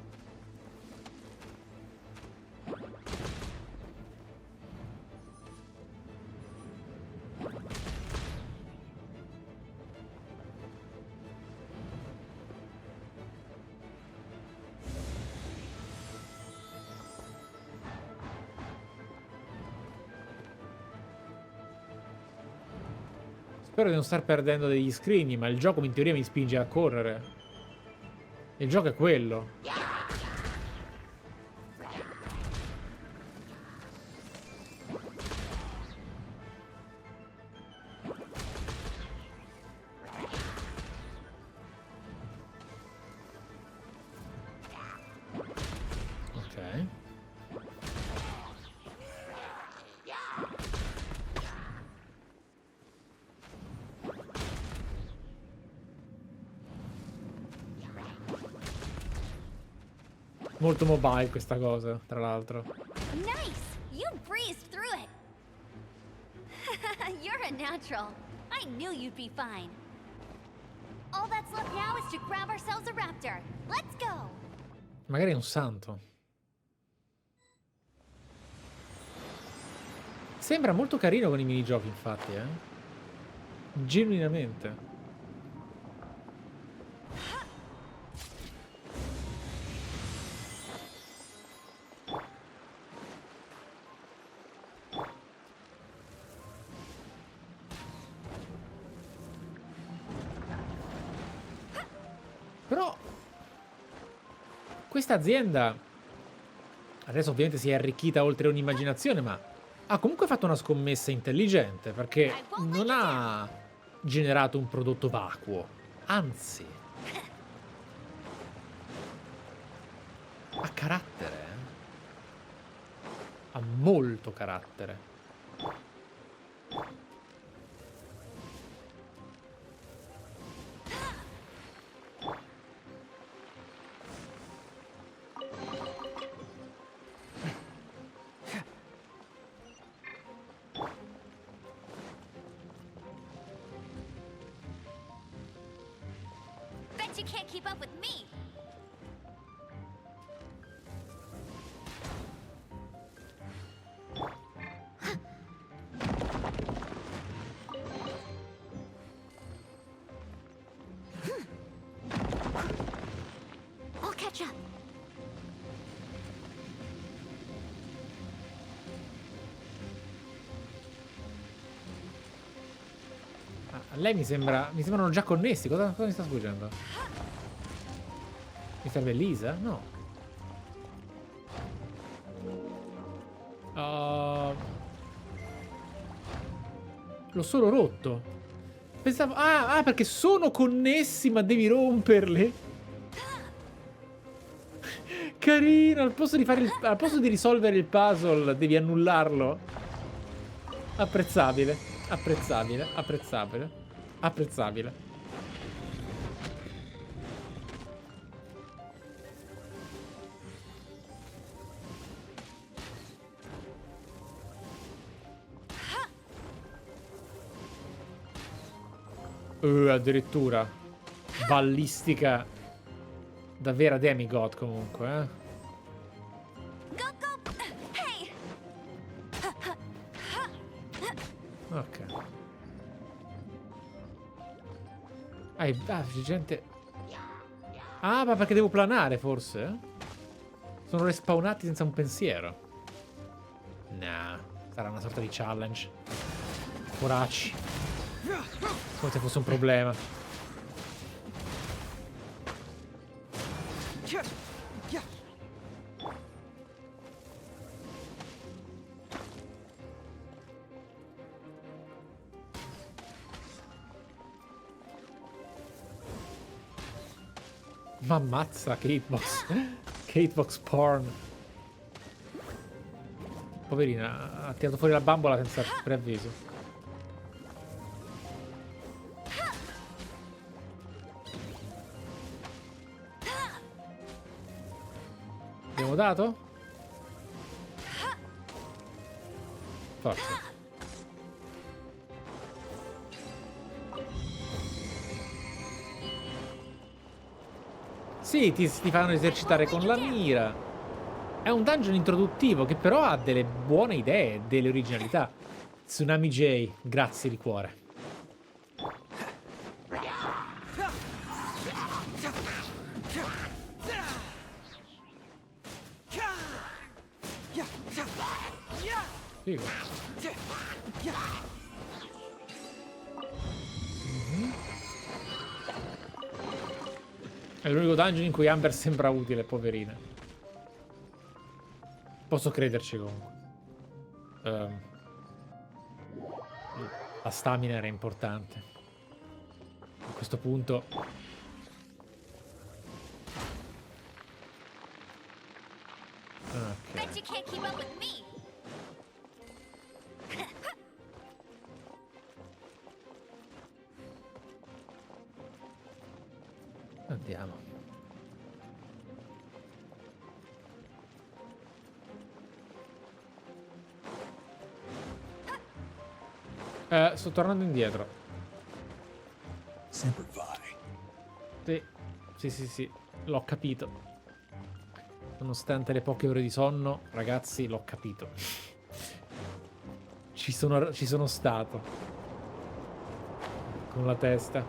Spero di non star perdendo degli screen, ma il gioco in teoria mi spinge a correre. Il gioco è quello. Ok. Molto mobile questa cosa, tra l'altro. Nice! You breezed through it! You're a natural. I knew you'd be fine. All that's left now is to grab ourselves a raptor. Let's go! Magari è un santo. Sembra molto carino con i minigiochi, infatti, genuinamente. Però questa azienda adesso ovviamente si è arricchita oltre ogni immaginazione, ma ha comunque fatto una scommessa intelligente, perché non ha generato un prodotto vacuo, anzi ha carattere, ha molto carattere. Bet you can't keep up with me! I'll catch up. A lei mi sembrano già connessi. Cosa mi sta sfuggendo? Mi serve Lisa? No. L'ho solo rotto. Pensavo... Ah, perché sono connessi, ma devi romperli. Carino, al posto di risolvere il puzzle, devi annullarlo. Apprezzabile. Apprezzabile. Apprezzabile. Apprezzabile. Addirittura ballistica da vera demigod comunque, Go, go! Hey! Ok. C'è gente... Ah, ma perché devo planare forse? Sono respawnati senza un pensiero. Nah, sarà una sorta di challenge. Poracci. Come se fosse un problema. Ma ammazza, Catebox. Catebox porn. Poverina, ha tirato fuori la bambola senza preavviso. Abbiamo dato? Forza. Sì, ti fanno esercitare con la mira. È un dungeon introduttivo che però ha delle buone idee, delle originalità. Tsunami J, grazie di cuore. Figo. È l'unico dungeon in cui Amber sembra utile, poverina. Posso crederci comunque. La stamina era importante. A questo punto... Ok. Bet you can't keep up with me! Andiamo. Sto tornando indietro. Semper Fi. Sì, l'ho capito. Nonostante le poche ore di sonno, ragazzi, l'ho capito. Ci sono stato. Con la testa.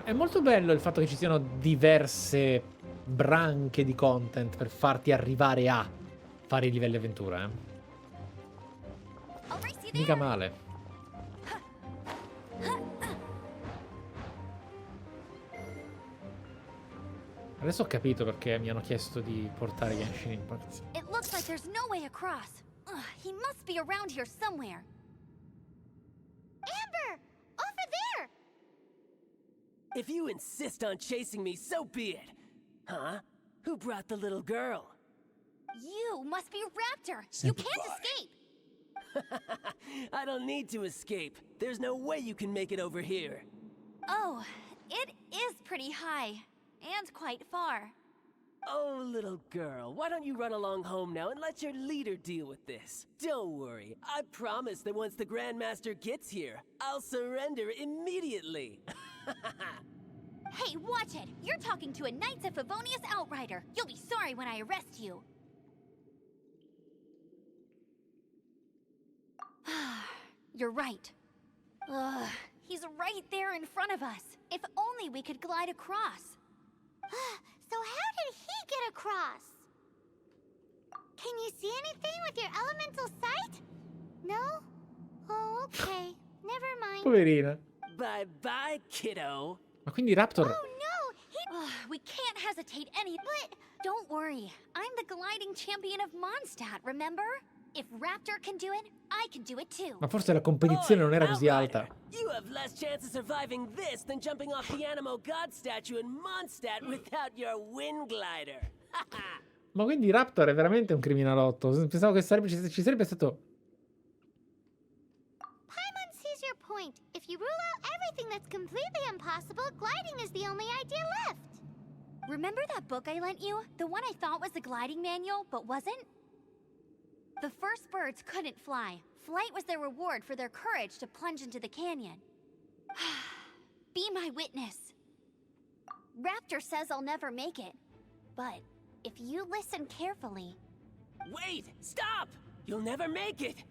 È molto bello il fatto che ci siano diverse branche di content per farti arrivare a fare i livelli avventura, eh. Mica male. Adesso ho capito perché mi hanno chiesto di portare Genshin Impact. It looks like there's no way across. Ugh, he must be around here somewhere. Amber! Over there! If you insist on chasing me, so be it. Huh? Who brought the little girl? You must be Raptor. You Semper can't Fi. escape. I don't need to escape. There's no way you can make it over here. Oh, it is pretty high. And quite far. Oh, little girl, why don't you run along home now and let your leader deal with this? Don't worry, I promise that once the Grandmaster gets here, I'll surrender immediately. Hey, watch it! You're talking to a Knights of Favonius outrider. You'll be sorry when I arrest you. You're right. Ugh, he's right there in front of us. If only we could glide across. So how did he get across? Can you see anything with your elemental sight? No? Oh, okay. Never mind. Poverina. Bye-bye, kiddo. Ma quindi Raptor... Oh no! He... We can't hesitate any... But don't worry. I'm the gliding champion of Mondstadt, remember? If Raptor can do it, I can do it too. Ma forse la competizione non era così Outrider, alta. You have less chance of surviving this than jumping off the Animo God statue in Mondstadt without your wind glider. Ma quindi Raptor è veramente un criminalotto. Pensavo che ci sarebbe stato... Paimon sees your point. If you rule out everything that's completely impossible, gliding is the only idea left. Remember that book I lent you? The one I thought was the gliding manual, but wasn't? The first birds couldn't fly. Flight was their reward for their courage to plunge into the canyon. Be my witness. Raptor says I'll never make it. But if you listen carefully... Wait! Stop! You'll never make it!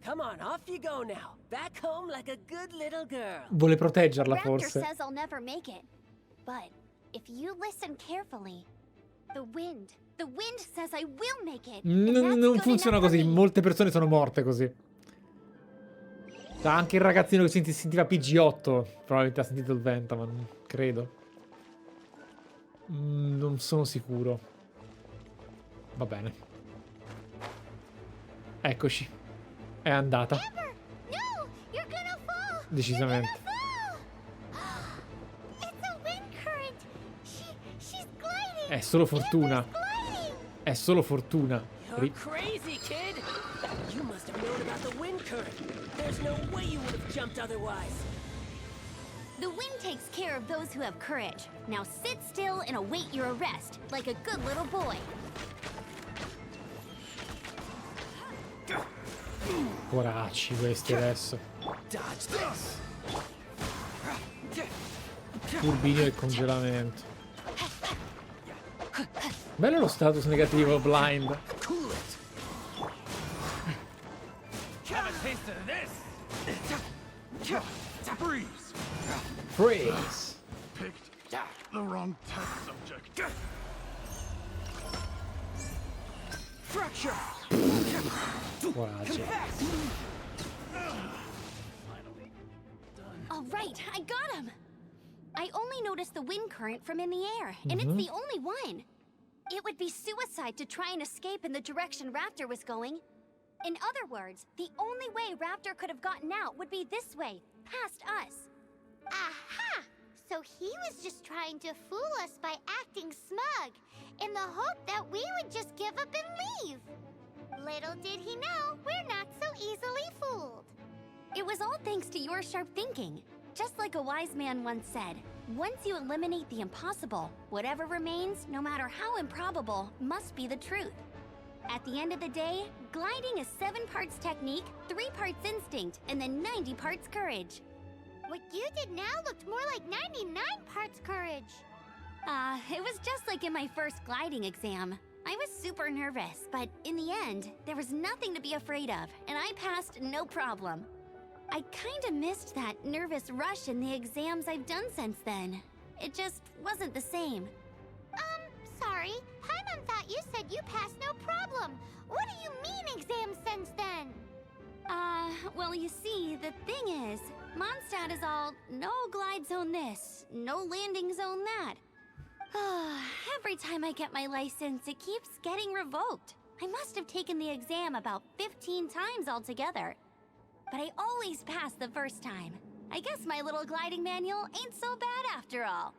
Come on, off you go now. Back home like a good little girl. Vuole proteggerla, Raptor forse. says I'll never make it. But if you listen carefully, the wind says I will make it. Non funziona così. Molte persone sono morte così. Anche il ragazzino che si sentiva PG8 probabilmente ha sentito il vento, ma non credo. Non sono sicuro. Va bene. Eccoci. È andata. Amber, no! You're gonna fall! Decisamente. It's a wind current. She's gliding. È solo fortuna. Amber's gliding. È solo fortuna. You're crazy, kid! You must have known about the wind current. There's no way you would have jumped otherwise. The wind takes care of those who have courage. Now sit still and await your arrest, like a good little boy. Poracci questi adesso. Dodge this! Turbinio del congelamento. Bello lo status negativo blind. Cool it. Have a taste of this! Freeze! Freeze. Picked the wrong test subject. Fracture. Poracci. All right, I got him. I only noticed the wind current from in the air, and it's the only one. It would be suicide to try and escape in the direction Raptor was going. In other words, the only way Raptor could have gotten out would be this way, past us. Aha! So he was just trying to fool us by acting smug, in the hope that we would just give up and leave. Little did he know, we're not so easily fooled. It was all thanks to your sharp thinking. Just like a wise man once said, once you eliminate the impossible, whatever remains, no matter how improbable, must be the truth. At the end of the day, gliding is 7 parts technique, 3 parts instinct, and then 90 parts courage. What you did now looked more like 99 parts courage. It was just like in my first gliding exam. I was super nervous, but in the end, there was nothing to be afraid of, and I passed no problem. I kinda missed that nervous rush in the exams I've done since then. It just wasn't the same. Sorry. Paimon thought you said you passed no problem. What do you mean exams since then? Well, you see, the thing is, Mondstadt is all no glide zone this, no landing zone that. Every time I get my license, it keeps getting revoked. I must have taken the exam about 15 times altogether. But I always pass the first time. I guess my little gliding manual ain't so bad after all.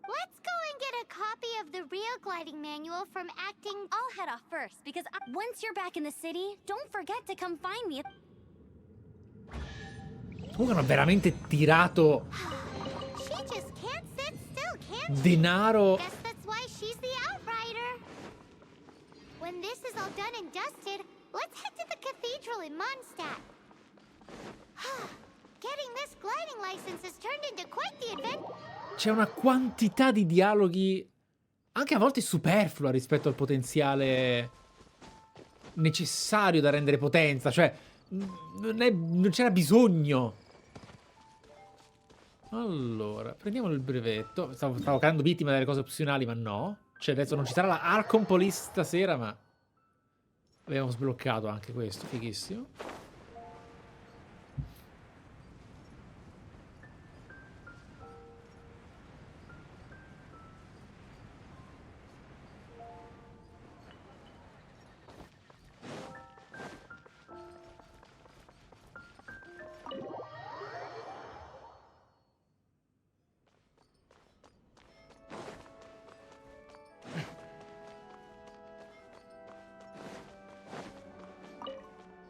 Let's go and get a copy of the real gliding manual from acting. I'll head off first, because once you're back in the city, don't forget to come find me. Comunque hanno veramente tirato She just can't sit still, can't she? denaro. Guess that's why she's the outrider. When this is all done and dusted, let's head to the cathedral in Mondstadt. Getting this gliding license has turned into quite the event. C'è una quantità di dialoghi anche a volte superflua rispetto al potenziale necessario da rendere potenza. Cioè, non c'era bisogno. Allora, prendiamo il brevetto. Stavo cadendo vittima delle cose opzionali, ma no. Cioè, adesso non ci sarà la Archon Police stasera, ma abbiamo sbloccato anche questo. Fighissimo.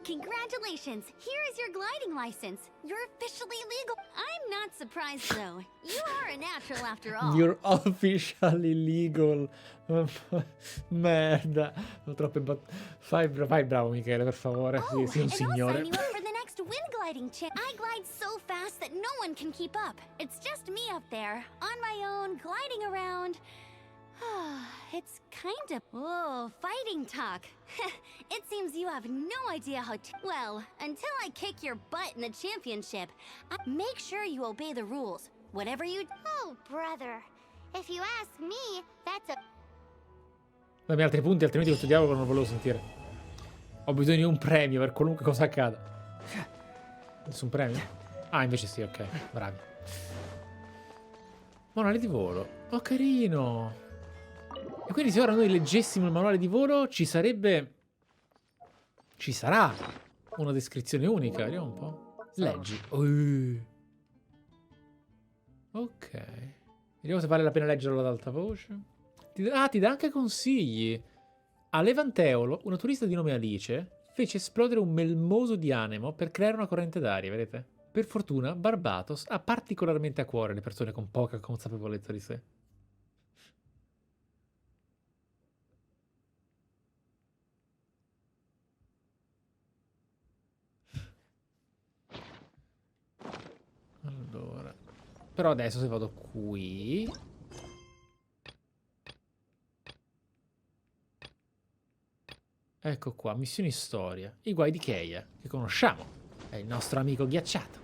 Congratulations! Here is your gliding license. You're officially legal. I'm not surprised though. You are a natural after all. You're officially legal. Merda. Ho troppe fai bravo Michele, per favore. Oh, Sì, un and signore. I'll sign you up for the next wind gliding chip. I glide so fast that no one can keep up. It's just me up there, on my own, gliding around. It's kind of... Whoa, fighting talk. It seems you have no idea how to... Well, until I kick your butt in the championship, make sure you obey the rules. Whatever you... Oh, brother. If you ask me, that's a... Dammi altri punti, altrimenti questo dialogo non lo volevo sentire. Ho bisogno di un premio per qualunque cosa accada. Nessun premio? Ah, invece sì, ok. Bravi. Manuale di volo. Oh, carino. E quindi se ora noi leggessimo il manuale di volo, ci sarebbe... Ci sarà una descrizione unica. Vediamo un po'. Leggi. Ok. Vediamo se vale la pena leggerlo ad alta voce. Ti dà anche consigli. A Levanteolo, una turista di nome Alice fece esplodere un melmoso di animo per creare una corrente d'aria, vedete? Per fortuna, Barbatos ha particolarmente a cuore le persone con poca consapevolezza di sé. Allora, però adesso se vado qui, ecco qua, missioni storia, i guai di Keia, che conosciamo, è il nostro amico ghiacciato.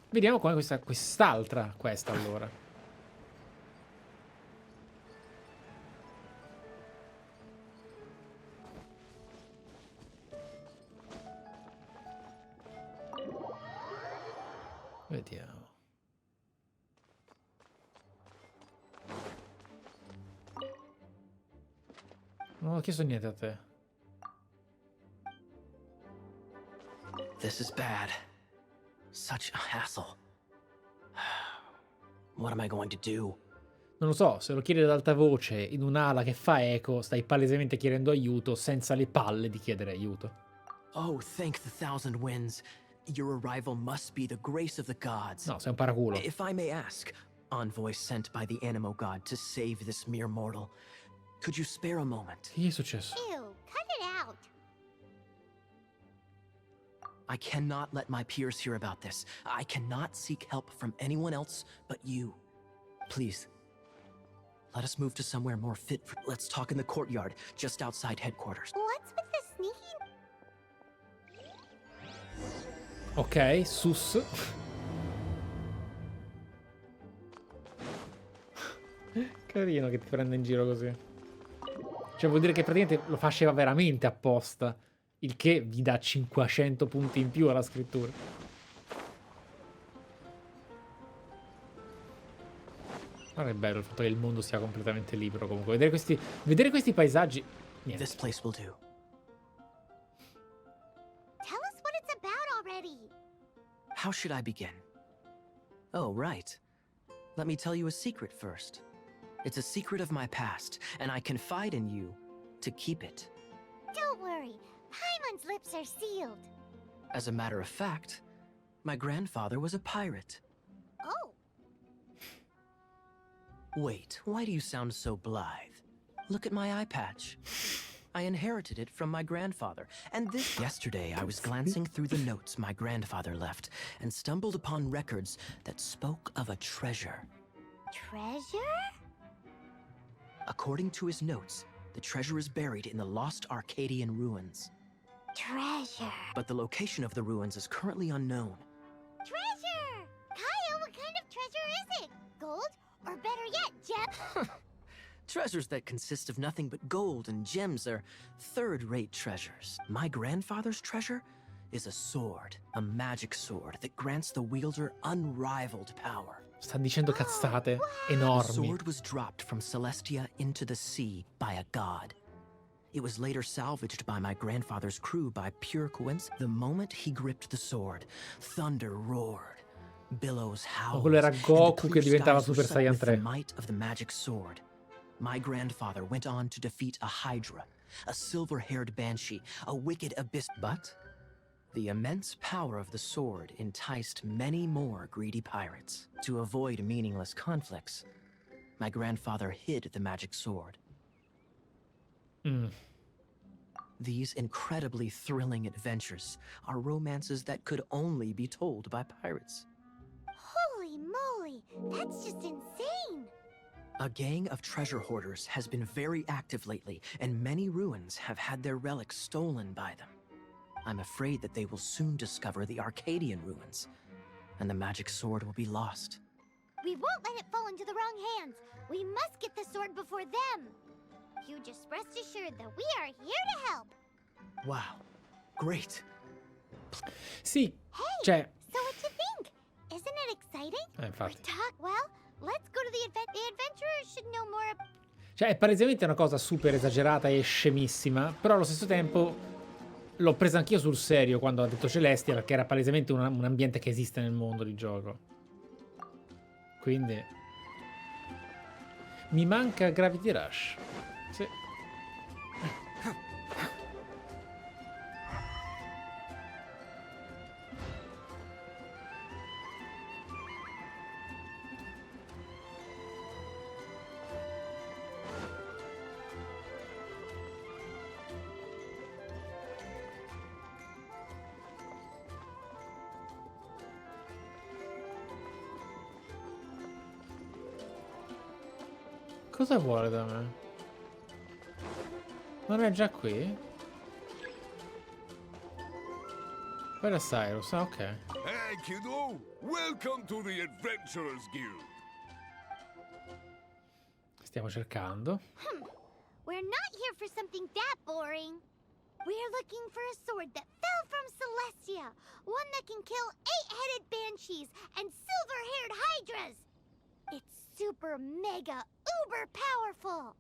Vediamo come quest'altra questa allora. Vediamo. Non ho chiesto niente a te. This is bad. Such a hassle. What am I going to do? Non lo so, se lo chiedi ad alta voce in un'ala che fa eco, stai palesemente chiedendo aiuto senza le palle di chiedere aiuto. Oh, thank the thousand winds. your arrival must be the grace of the gods. No, sei un paraculo. If I may ask, envoy sent by the Animo god to save this mere mortal, could you spare a moment? Che gli è successo? Ew, cut it out. I cannot let my peers hear about this. I cannot seek help from anyone else but you. Please, let us move to somewhere more fit for... Let's talk in the courtyard, just outside headquarters. What's with the sneaking? Ok, sus. Carino che ti prende in giro così. Cioè vuol dire che praticamente lo faceva veramente apposta. Il che vi dà 500 punti in più alla scrittura. Guarda che bello il fatto che il mondo sia completamente libero comunque. Vedere questi paesaggi... Niente. This place will do. Tell us what it's about already. How should I begin? Oh, right. Let me tell you a secret first. It's a secret of my past, and I confide in you to keep it. Don't worry, Paimon's lips are sealed. As a matter of fact, my grandfather was a pirate. Oh, Wait, why do you sound so blithe? Look at my eye patch. I inherited it from my grandfather, and this... Yesterday, I was glancing through the notes my grandfather left and stumbled upon records that spoke of a treasure. treasure? According to his notes, the treasure is buried in the lost Arcadian ruins. Treasure. But the location of the ruins is currently unknown. Treasure! Kyle, what kind of treasure is it? Gold? Or better yet, gem? Treasures that consist of nothing but gold and gems are third-rate treasures. My grandfather's treasure is a sword, a magic sword that grants the wielder unrivaled power. Sta dicendo cazzate The enormi. sword was dropped from Celestia into the sea by a god. It was later salvaged by my grandfather's crew by pure coincidence. The moment he gripped the sword, thunder roared, billows howled, quello era and the Goku clear che diventava skies were Super set Saiyan with the 3. might of the magic sword. My grandfather went on to defeat a Hydra, a silver-haired banshee, a wicked abyss. But the immense power of the sword enticed many more greedy pirates. To avoid meaningless conflicts, my grandfather hid the magic sword. These incredibly thrilling adventures are romances that could only be told by pirates. Holy moly, that's just insane! A gang of treasure hoarders has been very active lately, and many ruins have had their relics stolen by them. I'm afraid that they will soon discover the Arcadian ruins, and the magic sword will be lost. We won't let it fall into the wrong hands. We must get the sword before them. You just rest assured that we are here to help. Wow, great. Sì, Hey, cioè... so what you think? Isn't it exciting? Infatti. Well, let's go to the event. The adventurers should know more. Cioè, è palesemente una cosa super esagerata e scemissima, però allo stesso tempo l'ho presa anch'io sul serio quando ho detto Celestia, perché era palesemente un ambiente che esiste nel mondo di gioco. Quindi... mi manca Gravity Rush. Sì. Cosa vuole da me? Non è già qui? Quella è Cyrus, ah, ok. Hey, kiddo! Welcome to the Adventurers Guild! Stiamo cercando. We're not here for something that boring. We're looking for a sword that fell from Celestia. One that can kill 8-headed banshees and silver-haired hydras. It's super mega uber powerful.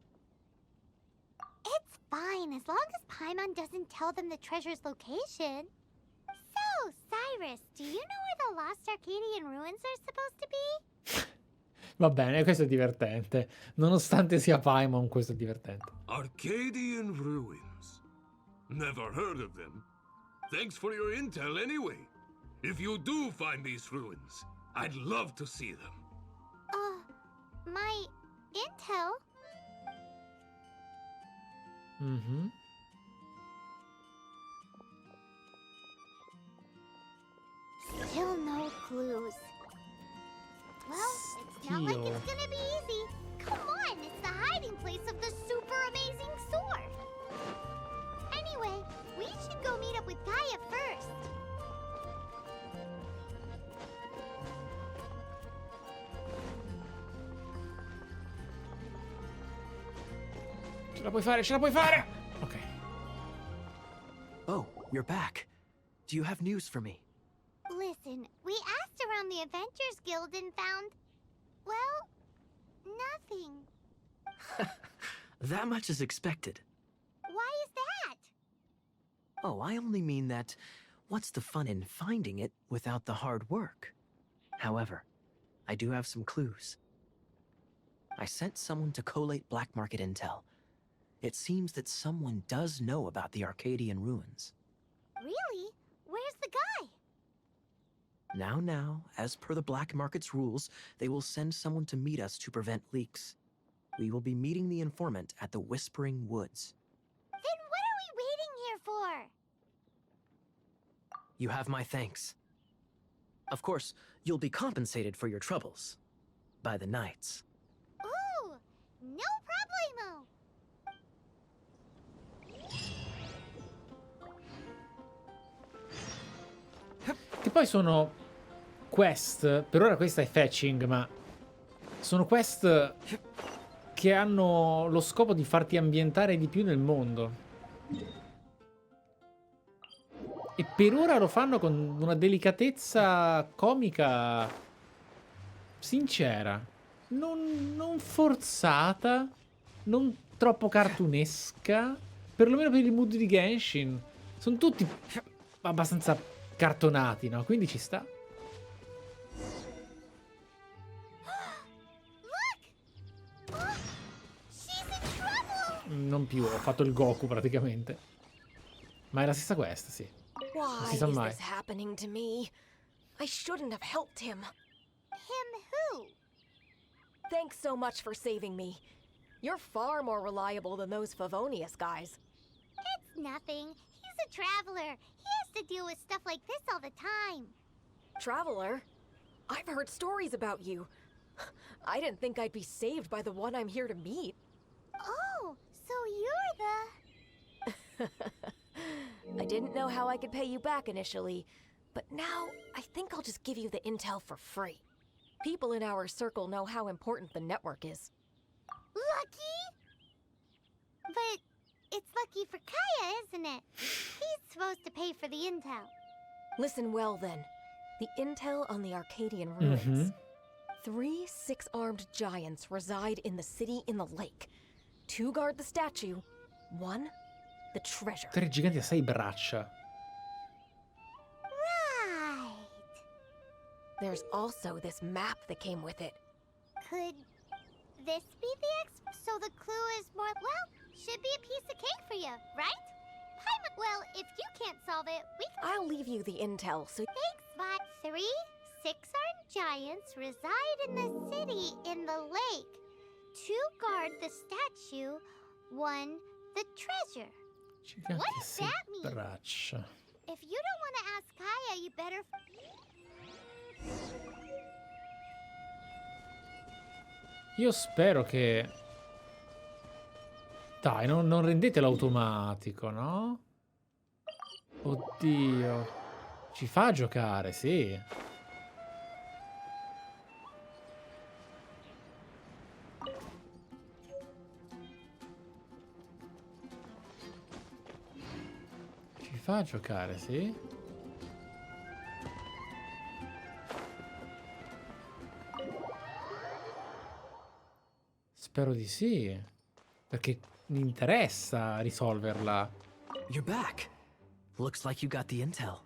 It's fine as long as Paimon doesn't tell them the treasure's location. So, Cyrus, do you know where the lost Arcadian ruins are supposed to be? Va bene, questo è divertente. Nonostante sia Paimon, questo è divertente. Arcadian ruins. Never heard of them. Thanks for your intel anyway. If you do find these ruins, I'd love to see them. My intel? Mm-hmm. Still no clues. Well, it's not like Still. it's gonna be easy. Come on, it's the hiding place of the super amazing sword. Anyway, we should go meet up with Gaia first. Ce la puoi fare, ce la puoi fare! Ok. Oh, you're back. Do you have news for me? Listen, we asked around the Adventures Guild and found, well, nothing. That much is expected. Why is that? Oh, I only mean that what's the fun in finding it without the hard work? However, I do have some clues. I sent someone to collate black market intel. It seems that someone does know about the Arcadian ruins. Really? Where's the guy? Now, as per the black market's rules, they will send someone to meet us to prevent leaks. We will be meeting the informant at the Whispering Woods. Then what are we waiting here for? You have my thanks. Of course, you'll be compensated for your troubles. By the knights. Ooh, no problemo. Che poi sono quest, per ora questa è fetching, ma sono quest che hanno lo scopo di farti ambientare di più nel mondo. E per ora lo fanno con una delicatezza comica sincera, non forzata, non troppo cartunesca, perlomeno per il mood di Genshin. Sono tutti abbastanza cartonati, no? Quindi ci sta. Look! Oh, she's in trouble! Non più, ho fatto il Goku praticamente. Ma è la stessa questa, sì. Why si sa is mai. this happening to me? I shouldn't have helped him. Him who? Thanks so much for saving me. You're far more reliable than those Favonius guys. It's nothing. He's a traveler. He has to deal with stuff like this all the time. Traveler? I've heard stories about you. I didn't think I'd be saved by the one I'm here to meet. Oh, so you're the... I didn't know how I could pay you back initially, but now I think I'll just give you the intel for free. People in our circle know how important the network is. Lucky? But it's lucky for Kaya, isn't it? He's supposed to pay for the intel. Listen well then. The intel on the Arcadian ruins. 3 6-armed giants reside in the city in the lake. 2 guard the statue, 1 the treasure. 3 giganti a 6 braccia. Right. There's also this map that came with it. Could this be the So the clue is more... Well, should be a piece of cake for you, right? Well, if you can't solve it, we can... I'll leave you the intel, so... Thanks, Bot. 3 6-armed giants reside in the city in the lake. 2 guard the statue, 1 the treasure. Giganti What a does 6 that mean? braccia. If you don't want to ask Kaya, you better... Io spero che... Dai, non rendetelo automatico, no? Oddio. Ci fa giocare, sì. Ci fa giocare, sì. Spero di sì. Perché mi interessa risolverla. You're back. Looks like you got the intel.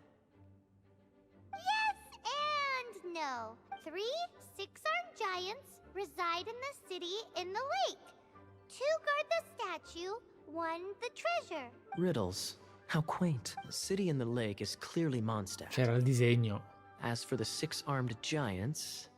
Yes and no. 3 6-armed giants reside in the city in the lake. 2 guard the statue, 1 the treasure. Riddles. How quaint. The city in the lake is clearly Mondstadt. C'era il disegno. As for the six-armed giants...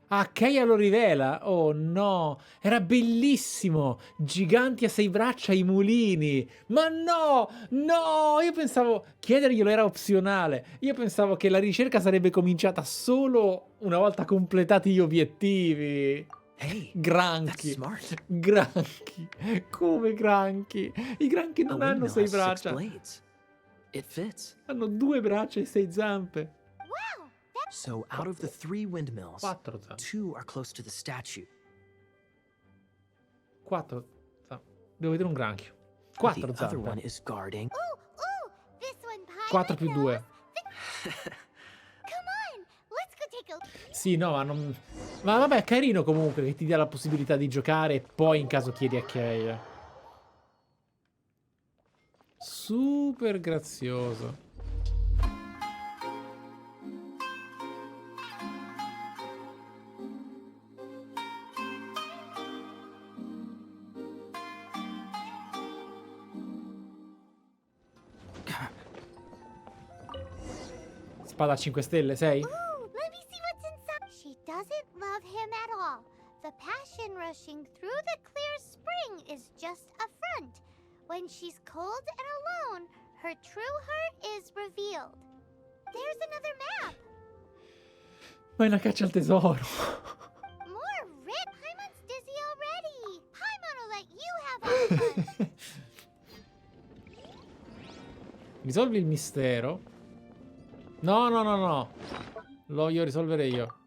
Ah, Keia lo rivela. Oh no, era bellissimo. Giganti a 6 braccia i mulini. Ma no, no, io pensavo chiederglielo era opzionale. Io pensavo che la ricerca sarebbe cominciata solo una volta completati gli obiettivi. Hey, Granchi, smart. granchi, come granchi. I granchi non A hanno windmill 6 has 6 braccia, blades. It fits. hanno 2 braccia e 6 zampe. Wow, that's So out of the 3 windmills, 4 zampe. 2 are close to the statue. 4 zampe. Devo vedere un granchio. The 4 other one zampe. is guarding. ooh, this one pie. 4 più 2. Come on, let's go take a Sì, no, ma non... Ma vabbè, è carino comunque che ti dia la possibilità di giocare e poi in caso chiedi a Kay. Super grazioso. Spada a 5 stelle, 6? Ooh, let me see what's inside. She doesn't love him at all. The passion rushing through the clear spring is just a front. When she's cold and alone, her true heart is revealed. There's another map. Ma è una caccia al tesoro. More rip. Paimon's dizzy already. Paimon will let you have all the fun. Risolvi il mistero. No, no, no, no. Lo voglio risolvere io.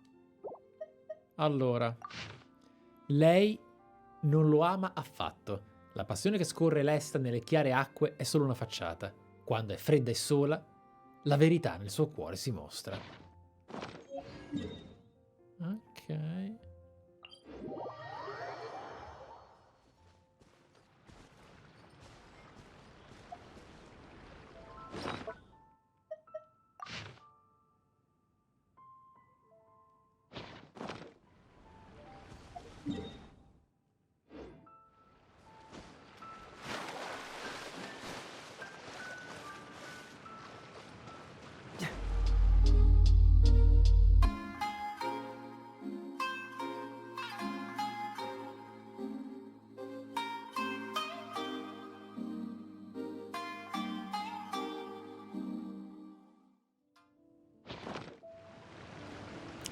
Allora. Lei non lo ama affatto. La passione che scorre lesta nelle chiare acque è solo una facciata. Quando è fredda e sola, la verità nel suo cuore si mostra. Ok.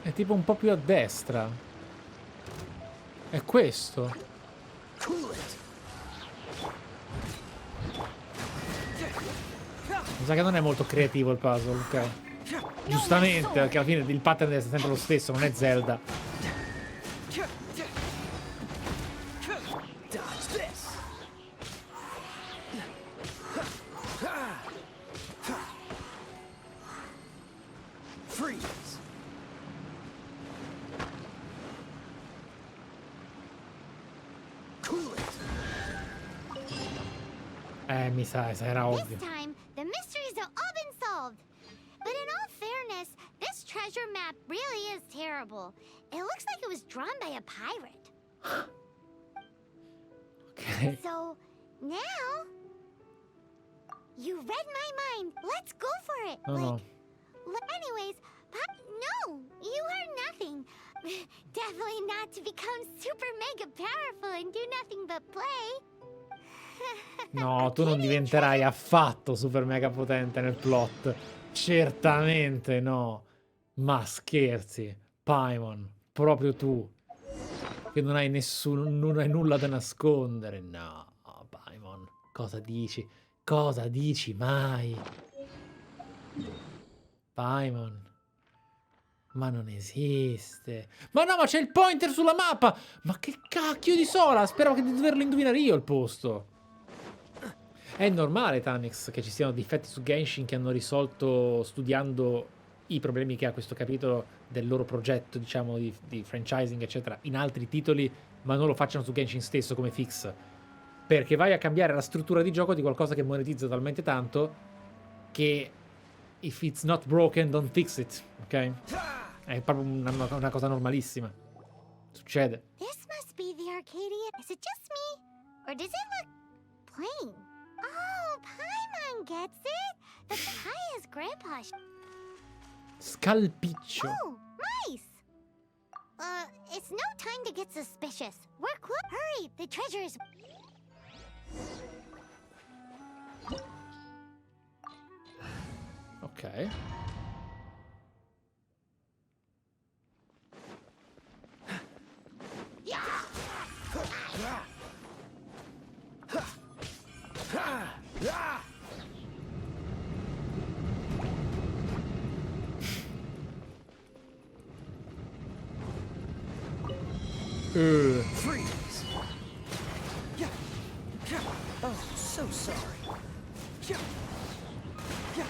È tipo un po' più a destra. È questo. Mi sa che non è molto creativo il puzzle, ok. Giustamente, perché alla fine il pattern deve essere sempre lo stesso, non è Zelda. Dodge this. Freeze. Cool it. Mi sa, era This ovvio. time, the mysteries have all been solved. But in all fairness, this treasure map really is terrible. It looks like it was drawn by a pirate. Ok. So, now... You read my mind. Let's go for it. No, no. Anyways, no, you heard nothing. Definitely not to become super mega powerful and do nothing but play. No, tu non diventerai affatto super mega potente nel plot. Certamente no. Ma scherzi, Paimon, proprio tu. Che non hai non hai nulla da nascondere. No, Paimon, cosa dici? Cosa dici mai? Paimon. Ma non esiste. Ma no, ma c'è il pointer sulla mappa. Ma che cacchio di sola. Speravo di doverlo indovinare io il posto. È normale, Tanix, che ci siano difetti su Genshin che hanno risolto studiando i problemi che ha questo capitolo del loro progetto, diciamo, di franchising, eccetera, in altri titoli, ma non lo facciano su Genshin stesso come fix. Perché vai a cambiare la struttura di gioco di qualcosa che monetizza talmente tanto che if it's not broken, don't fix it, ok? È proprio una cosa normalissima. Succede. This must be the Arcadian. Is it just me? Or does it look plain? Oh, Paimon gets it! The Kaya's grandpa. Scalpiccio. Oh, nice! It's no time to get suspicious. We're close. Hurry, the treasure is... Ok. Freeze! Yeah. Yeah. Oh, so sorry. Yeah. Yeah.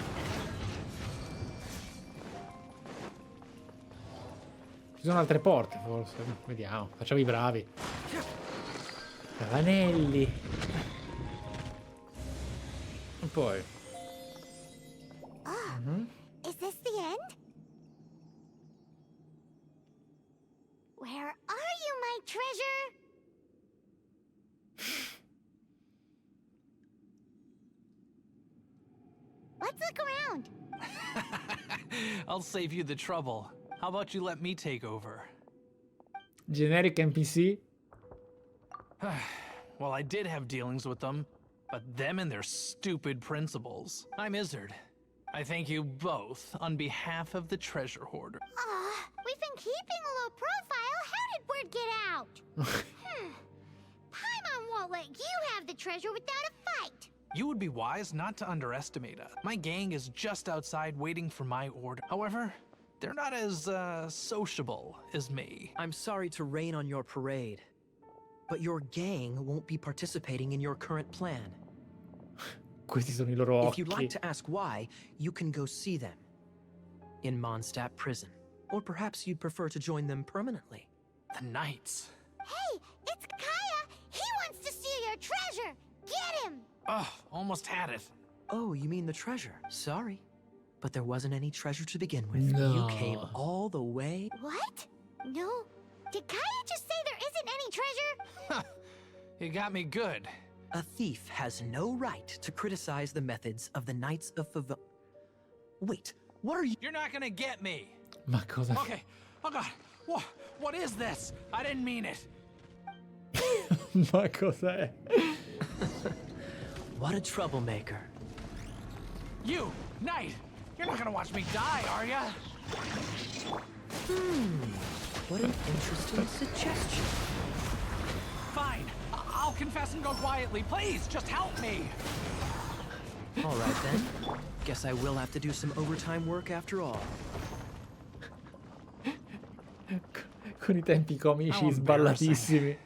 Ci sono altre porte, forse. Vediamo. Facciamo i bravi. Anelli. E poi. Is this the end? Where are you, my treasure? Let's look around. I'll save you the trouble. How about you let me take over? Generic NPC. Well, I did have dealings with them, but them and their stupid principles. I'm Izzard. I thank you both on behalf of the treasure hoarder. We've been keeping a low profile. How did word get out? Paimon won't let you have the treasure without a fight. You would be wise not to underestimate us. My gang is just outside waiting for my order. However, they're not as, sociable as me. I'm sorry to rain on your parade, but your gang won't be participating in your current plan. Questi sono I loro occhi. If you'd like to ask why, you can go see them in Mondstadt prison. Or perhaps you'd prefer to join them permanently. The Knights. Hey, it's Kaya. He wants to steal your treasure. Get him. Ugh, almost had it. Oh, you mean the treasure? Sorry, but there wasn't any treasure to begin with. No. You came all the way. What? No. Did Kaya just say there isn't any treasure? You got me good. A thief has no right to criticize the methods of the Knights of Favon. Wait, what are you? You're not gonna get me. Ma cosa? Okay. Oh God. What is this? I didn't mean it. Ma cos'è? What a troublemaker. You, Knight. You're not gonna watch me die, are ya? What an interesting suggestion. Fine. I'll confess and go quietly. Please, just help me. All right then. Guess I will have to do some overtime work after all. Con I tempi comici How embarrassing. sballatissimi.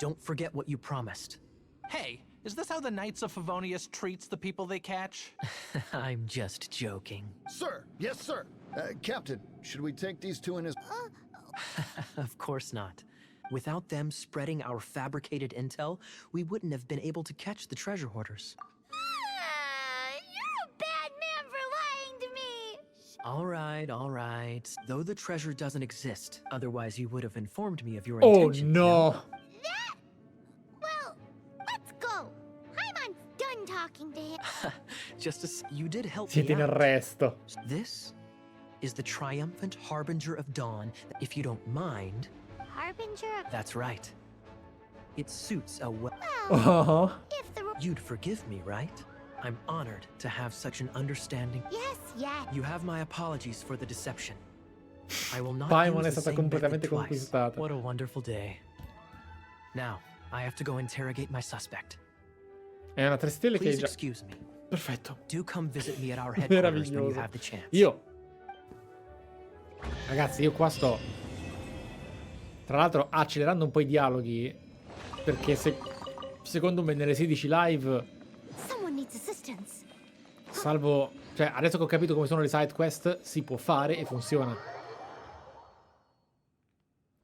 Don't forget what you promised. Hey, is this how the Knights of Favonius treats the people they catch? I'm just joking. Sir, yes, sir. Captain, should we take these two in his... Of course not. Without them spreading our fabricated intel, we wouldn't have been able to catch the treasure hoarders. You're a bad man for lying to me. All right. Though the treasure doesn't exist, otherwise you would have informed me of your Oh intentions. no. Well, let's go. Paimon's done talking to him. Just as you did help Siete me in out. arresto. This is the triumphant harbinger of dawn. If you don't mind, Harbinger of... that's right. It suits a well. Well, Oh. if the... You'd forgive me, right? I'm honored to have such an understanding. Yes. You have my apologies for the deception. I will not Paimon è use the stata same method completamente twice. conquistata. What a wonderful day. Now, I have to go interrogate my suspect. È una 3 stelle che Please hai già... excuse me. Perfetto. Do come visit me at our headquarters when you Meraviglioso. have the chance. Io... Ragazzi, io qua sto... Tra l'altro accelerando un po' i dialoghi, perché secondo me nelle 16 live, Someone needs assistance. salvo... Cioè, adesso che ho capito come sono le side quest, si può fare e funziona.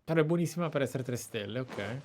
Però è buonissima per essere 3 stelle, ok.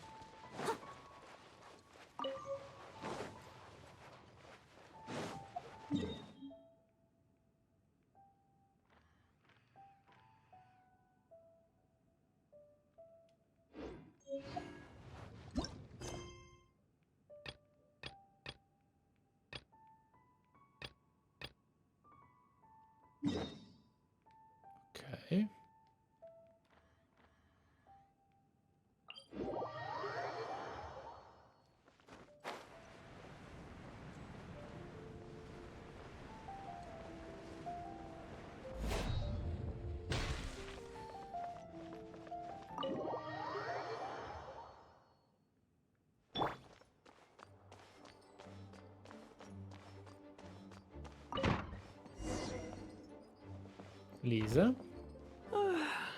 Lisa.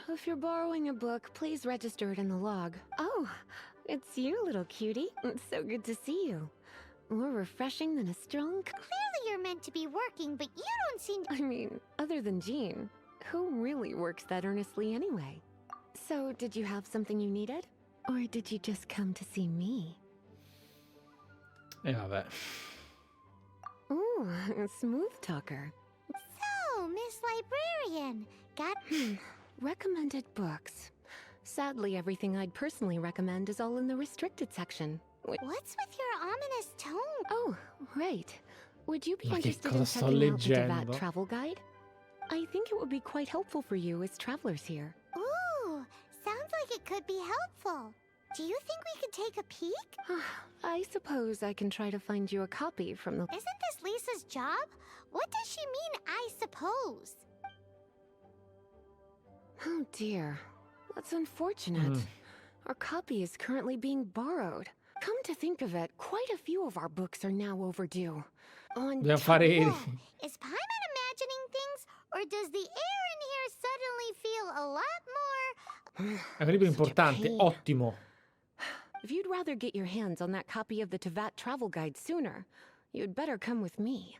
If you're borrowing a book, please register it in the log. Oh, it's you, little cutie. It's so good to see you. More refreshing than a strong... Clearly you're meant to be working, but you don't seem to... I mean, other than Jean, who really works that earnestly anyway? So, did you have something you needed? Or did you just come to see me? E vabbè. Ooh, a smooth talker. So, Miss Librarian, got... Recommended books. Sadly, everything I'd personally recommend is all in the restricted section. What's with your ominous tone? Oh, right. Would you be Ma che interested in cosa sto checking out the leggendo? Devat travel guide? I think it would be quite helpful for you as travelers here. Ooh, sounds like it could be helpful. Do you think we could take a peek? I suppose I can try to find you a copy from the... Isn't this Lisa's job? What does she mean, I suppose? Oh dear. That's unfortunate. Our copy is currently being borrowed. Come to think of it, quite a few of our books are now overdue. On Dobbiamo fare... Is Paimon imagining things, or does the air in here suddenly feel a lot more... È un libro importante, ottimo. If you'd rather get your hands on that copy of the Tevat travel guide sooner, you'd better come with me.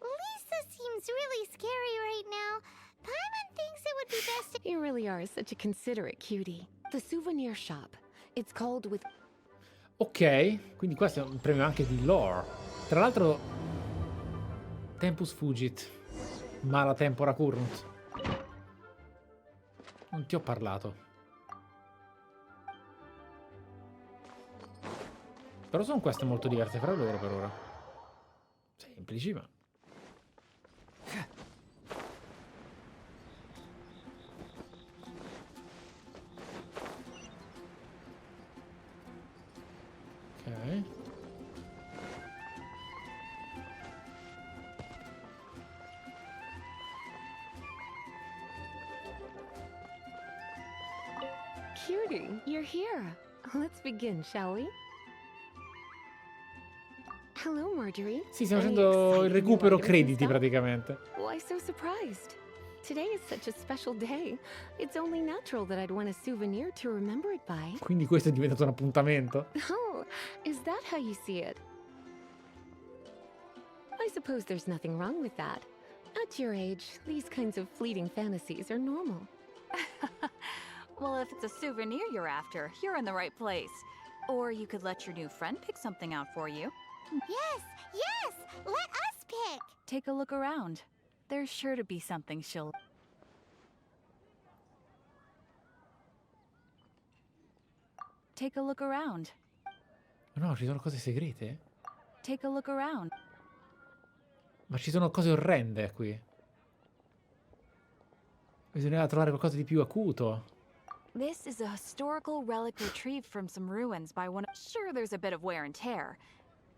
Lisa seems really scary right now. Paimon thinks it would be best to... You really are such a considerate cutie. The souvenir shop. It's called with... Ok, quindi questo è un premio anche di lore. Tra l'altro, Tempus Fugit, mala tempora currunt. Non ti ho parlato. Però sono queste molto diverse fra loro per ora. Semplici, ma... Ok. Cutie, you're here. Let's begin, shall we? Hello, Marjorie. Sì, stiamo Any facendo il exciting recupero new items crediti in stock? praticamente. Why so surprised? Today is such a special day. It's only natural that I'd want a souvenir to remember it by. Quindi questo è diventato un appuntamento. Oh, is that how you see it? I suppose there's nothing wrong with that. At your age, these kinds of fleeting fantasies are normal. Well, if it's a souvenir you're after, you're in the right place. Or you could let your new friend pick something out for you. Yes, yes! Let us pick! Take a look around. There's sure to be something she'll... Take a look around. No, ci sono cose segrete? Take a look around. Ma ci sono cose orrende qui. Bisognava trovare qualcosa di più acuto. This is a historical relic retrieved from some ruins by one... Sure, there's a bit of wear and tear.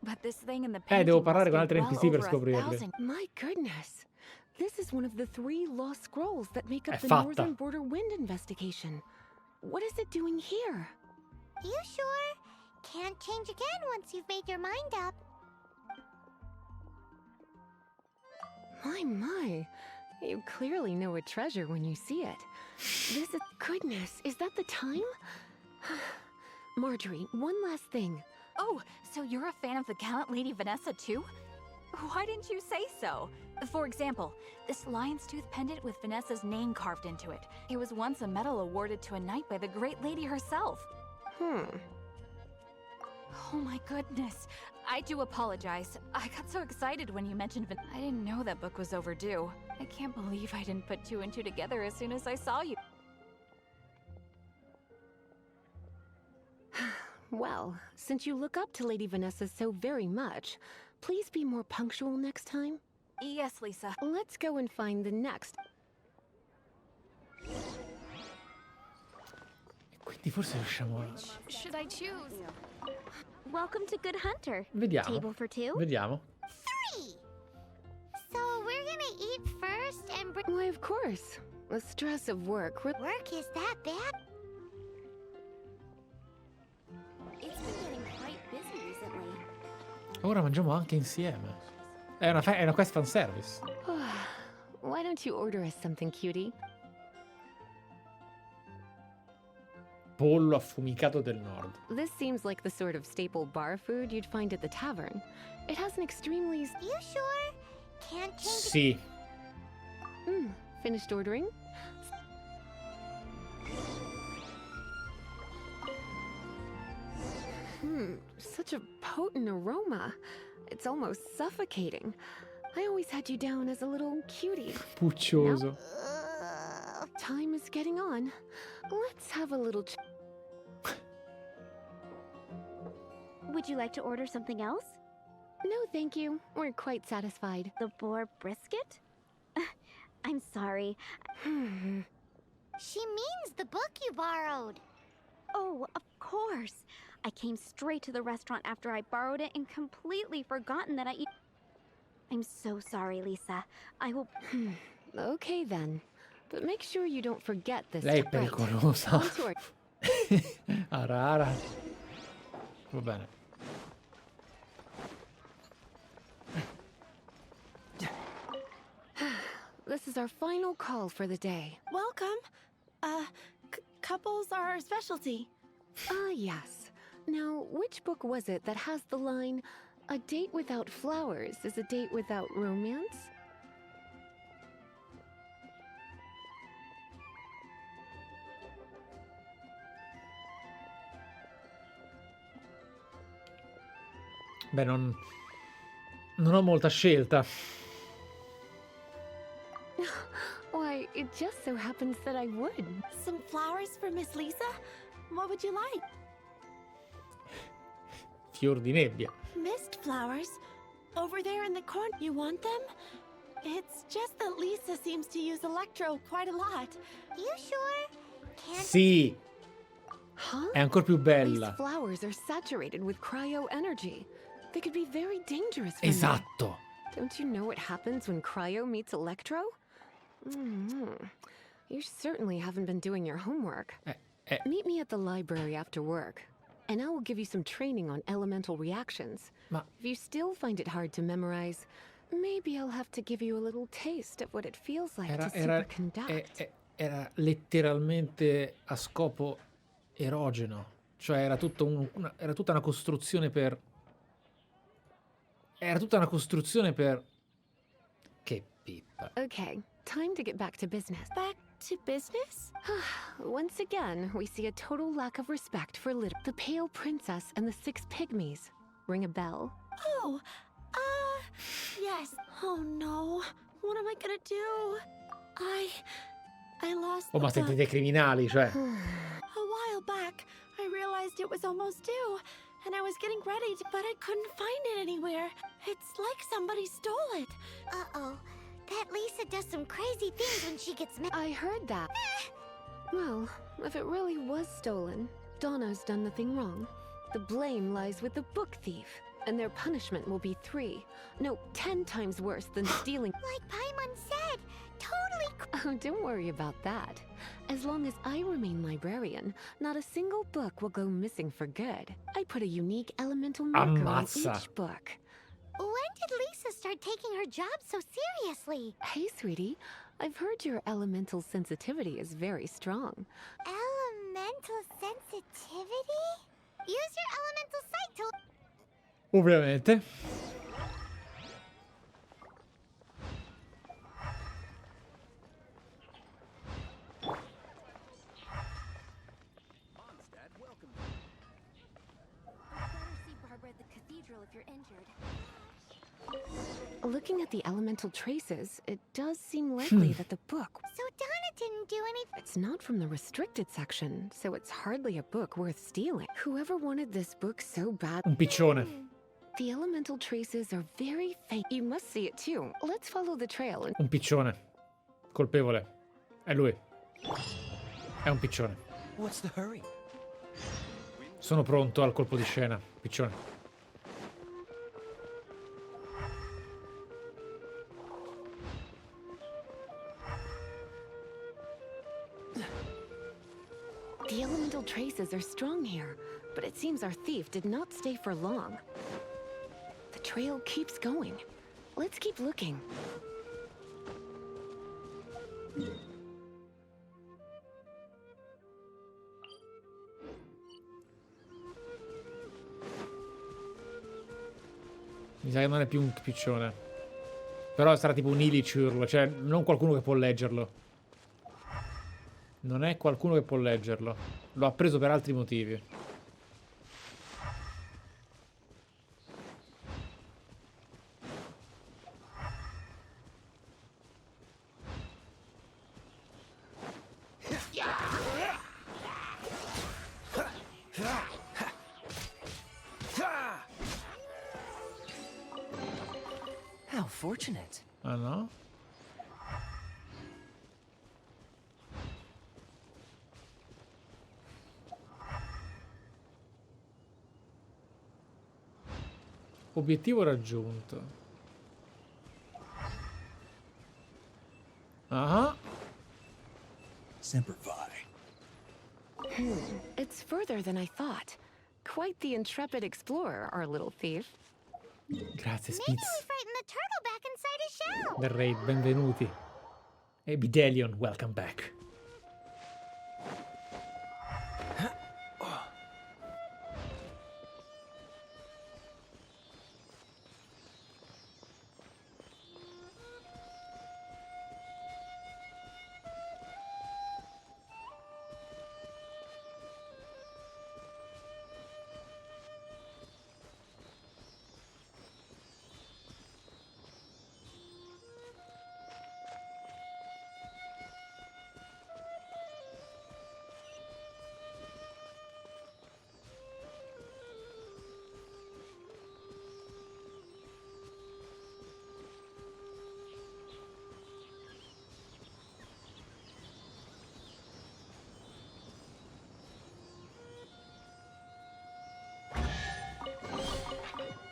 But this thing in the painting Devo must parlare be con altri well NPC per over scoprirli. 1,000. My goodness. This is one of the 3 lost scrolls that make up È the fatta. Northern Border Wind investigation. What is it doing here? You sure? Can't change again once you've made your mind up. My. You clearly know a treasure when you see it. This is... Goodness, is that the time? Marjorie, one last thing. Oh, so you're a fan of the gallant Lady Vanessa too? Why didn't you say so? For example, this lion's tooth pendant with Vanessa's name carved into it. It was once a medal awarded to a knight by the great lady herself. Oh my goodness. I do apologize. I got so excited when you mentioned I didn't know that book was overdue. I can't believe I didn't put 2 and 2 together as soon as I saw you. Well, since you look up to Lady Vanessa so very much, please be more punctual next time. Yes, Lisa. Let's go and find the next. Quindi forse riusciamo a... Should I choose? Welcome to Good Hunter. Vediamo. Table for 2? Vediamo. 3! So we're gonna eat first and bring... Why, of course. The stress of work... Work is that bad? It's been getting quite busy recently. Ora mangiamo anche insieme. È una quest fanservice. Why don't don't you order us something, cutie? Pollo affumicato del nord. This seems like the sort of staple bar food you'd find at the tavern. It has an extremely... You sure? Can't change Sì. Finished ordering? Such a potent aroma. It's almost suffocating. I always had you down as a little cutie. Puccioso. Time is getting on. Let's have a little... Would you like to order something else? No, thank you. We're quite satisfied. The boar brisket? I'm sorry. She means the book you borrowed. Oh, of course. I came straight to the restaurant after I borrowed it and completely forgotten that I'm so sorry, Lisa. I will... Okay then. But make sure you don't forget this. Lei è pericolosa. Right. Rara. Va bene. This is our final call for the day. Welcome. Couples are our specialty. Yes. Now, which book was it that has the line, "A date without flowers is a date without romance"? Beh, non ho molta scelta. Why, it just so happens that I would. Some flowers for Miss Lisa? What would you like? Fior di nebbia. Mist flowers? Over there in the corner. You want them? It's just that Lisa seems to use electro quite a lot. You sure? Can't... Sì. Huh? È ancora più bella. These flowers are saturated with cryo energy. They could be very dangerous for Esatto. me. Don't you know what happens when cryo meets electro? You certainly haven't been doing your homework. Meet me at the library after work, and I will give you some training on elemental reactions. Ma... If you still find it hard to memorize, maybe I'll have to give you a little taste of what it feels like to superconduct. Era letteralmente a scopo erogeno. Cioè era tutta una costruzione per... Era tutta una costruzione per... Che pippa. Okay, time to get back to business. Back to business? Once again, we see a total lack of respect for the Pale Princess and the Six Pygmies. Ring a bell? Oh, yes. Oh no, what am I gonna do? I lost Oh, ma siete dei criminali, cioè. A while back, I realized it was almost due, and I was getting ready, but I couldn't find it anywhere. It's like somebody stole it. Uh-oh. That Lisa does some crazy things when she gets mad. I heard that. Well, if it really was stolen, Donna's done nothing wrong. The blame lies with the book thief, and their punishment will be 10 times worse than stealing. Like Paimon said, totally. Oh, don't worry about that. As long as I remain librarian, not a single book will go missing for good. I put a unique elemental marker on each book. When did Lisa start taking her job so seriously? Hey, sweetie. I've heard your elemental sensitivity is very strong. Elemental sensitivity? Use your elemental sight to... Ovviamente. Looking at the elemental traces, it does seem likely that the book... So Donna didn't do anything... It's not from the restricted section, so it's hardly a book worth stealing. Whoever wanted this book so bad... Un piccione. The elemental traces are very faint. You must see it too. Let's follow the trail and... Un piccione. Colpevole. È lui. È un piccione. What's the hurry? Sono pronto al colpo di scena. Piccione. The elemental traces are strong here, but it seems our thief did not stay for long. The trail keeps going. Let's keep looking. Mi sa che non è più un piccione. Però sarà tipo un Illichurl, cioè non qualcuno che può leggerlo. Non è qualcuno che può leggerlo. L'ho appreso per altri motivi. How fortunate. Ah no? Obiettivo raggiunto. Ah. Semper Fi. It's further than I thought. Quite the intrepid explorer, our little thief. Grazie, Maybe Spitz. we frightened the turtle back inside his shell. Del raid, benvenuti. E Bidelion, welcome back.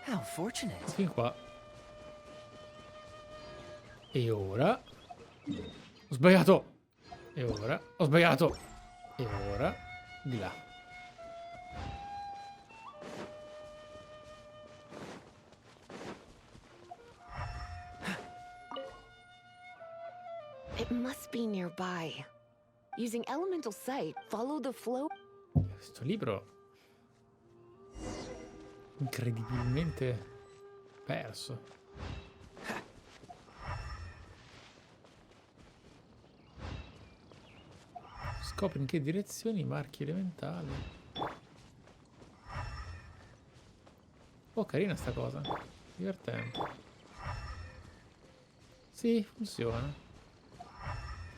How fortunate. Fin qua. E ora? Ho sbagliato. E ora? Ho sbagliato. E ora? Di là. It must be nearby. Using elemental sight, follow the flow. Questo libro incredibilmente perso. Scopri in che direzioni i marchi elementali. Oh, carina sta cosa. Divertente. Sì, funziona.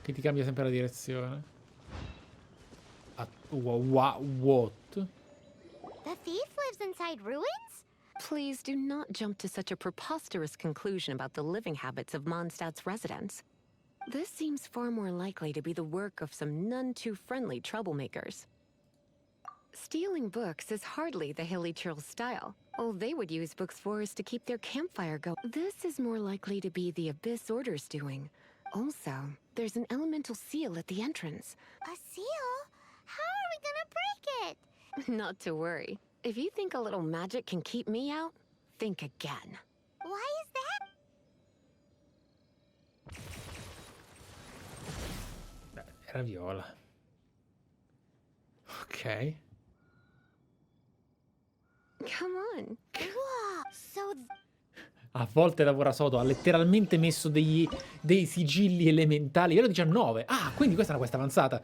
Che ti cambia sempre la direzione. What? The thief lives inside ruins? Please do not jump to such a preposterous conclusion about the living habits of Mondstadt's residents. This seems far more likely to be the work of some none too friendly troublemakers. Stealing books is hardly the Hilly Churl's style. All they would use books for is to keep their campfire going. This is more likely to be the Abyss Order's doing. Also, there's an elemental seal at the entrance. A seal? How are we gonna break it? Not to worry. If you think a little magic can keep me out, think again. Why is that? Beh, era viola. Ok. Come on. Whoa, so A volte lavora sodo, ha letteralmente messo dei sigilli elementali. Livello 19. Ah, quindi questa è una questa avanzata.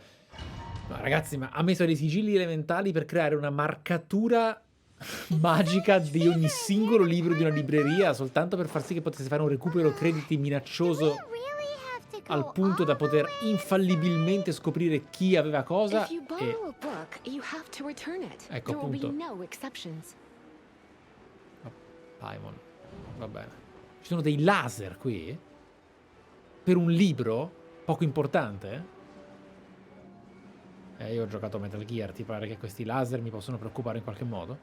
No, ragazzi, ma ha messo dei sigilli elementali per creare una marcatura magica di ogni singolo libro di una libreria, soltanto per far sì che potesse fare un recupero crediti minaccioso al punto da poter infallibilmente scoprire chi aveva cosa. E ecco appunto. Paimon, va bene. Ci sono dei laser qui per un libro poco importante. Io ho giocato a Metal Gear, ti pare che questi laser mi possono preoccupare in qualche modo?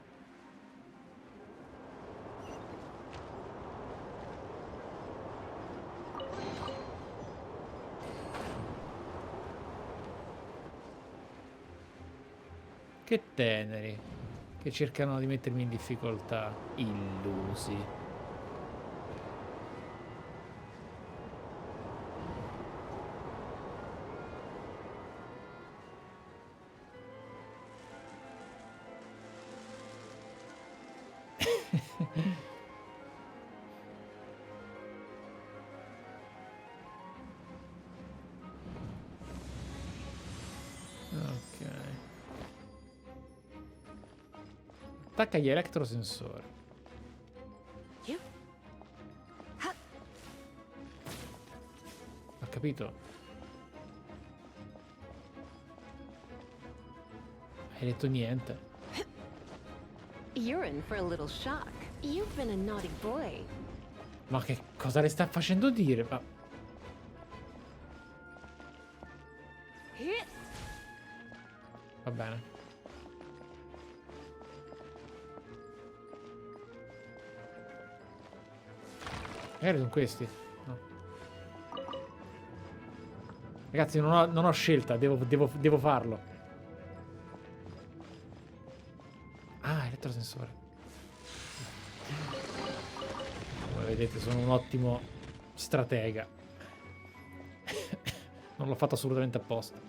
Che teneri, che cercano di mettermi in difficoltà, illusi. Attacca gli elettrosensori. Ho capito. Hai detto niente. You're in for a little shock. You've been a naughty boy. Ma che cosa le sta facendo dire? Ma... Va bene. Magari sono questi. No. Ragazzi, non ho scelta, devo farlo. Ah, elettrosensore. Come vedete, sono un ottimo stratega. Non l'ho fatto assolutamente apposta.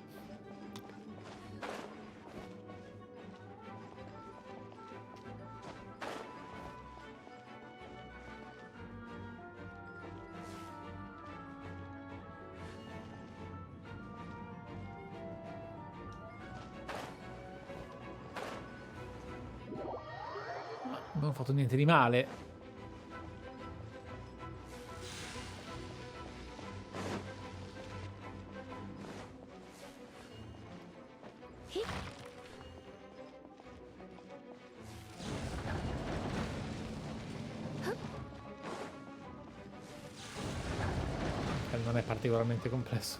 Non ho fatto niente di male. Non è particolarmente complesso.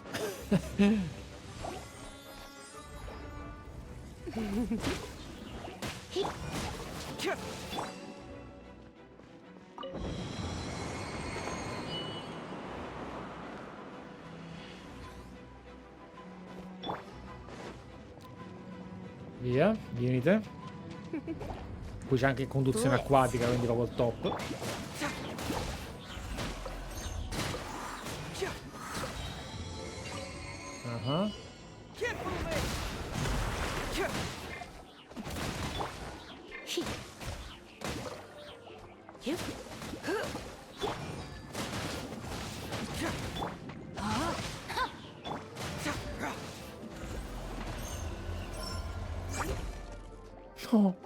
Via, venite. Poi c'è anche conduzione acquatica, quindi va col top. No.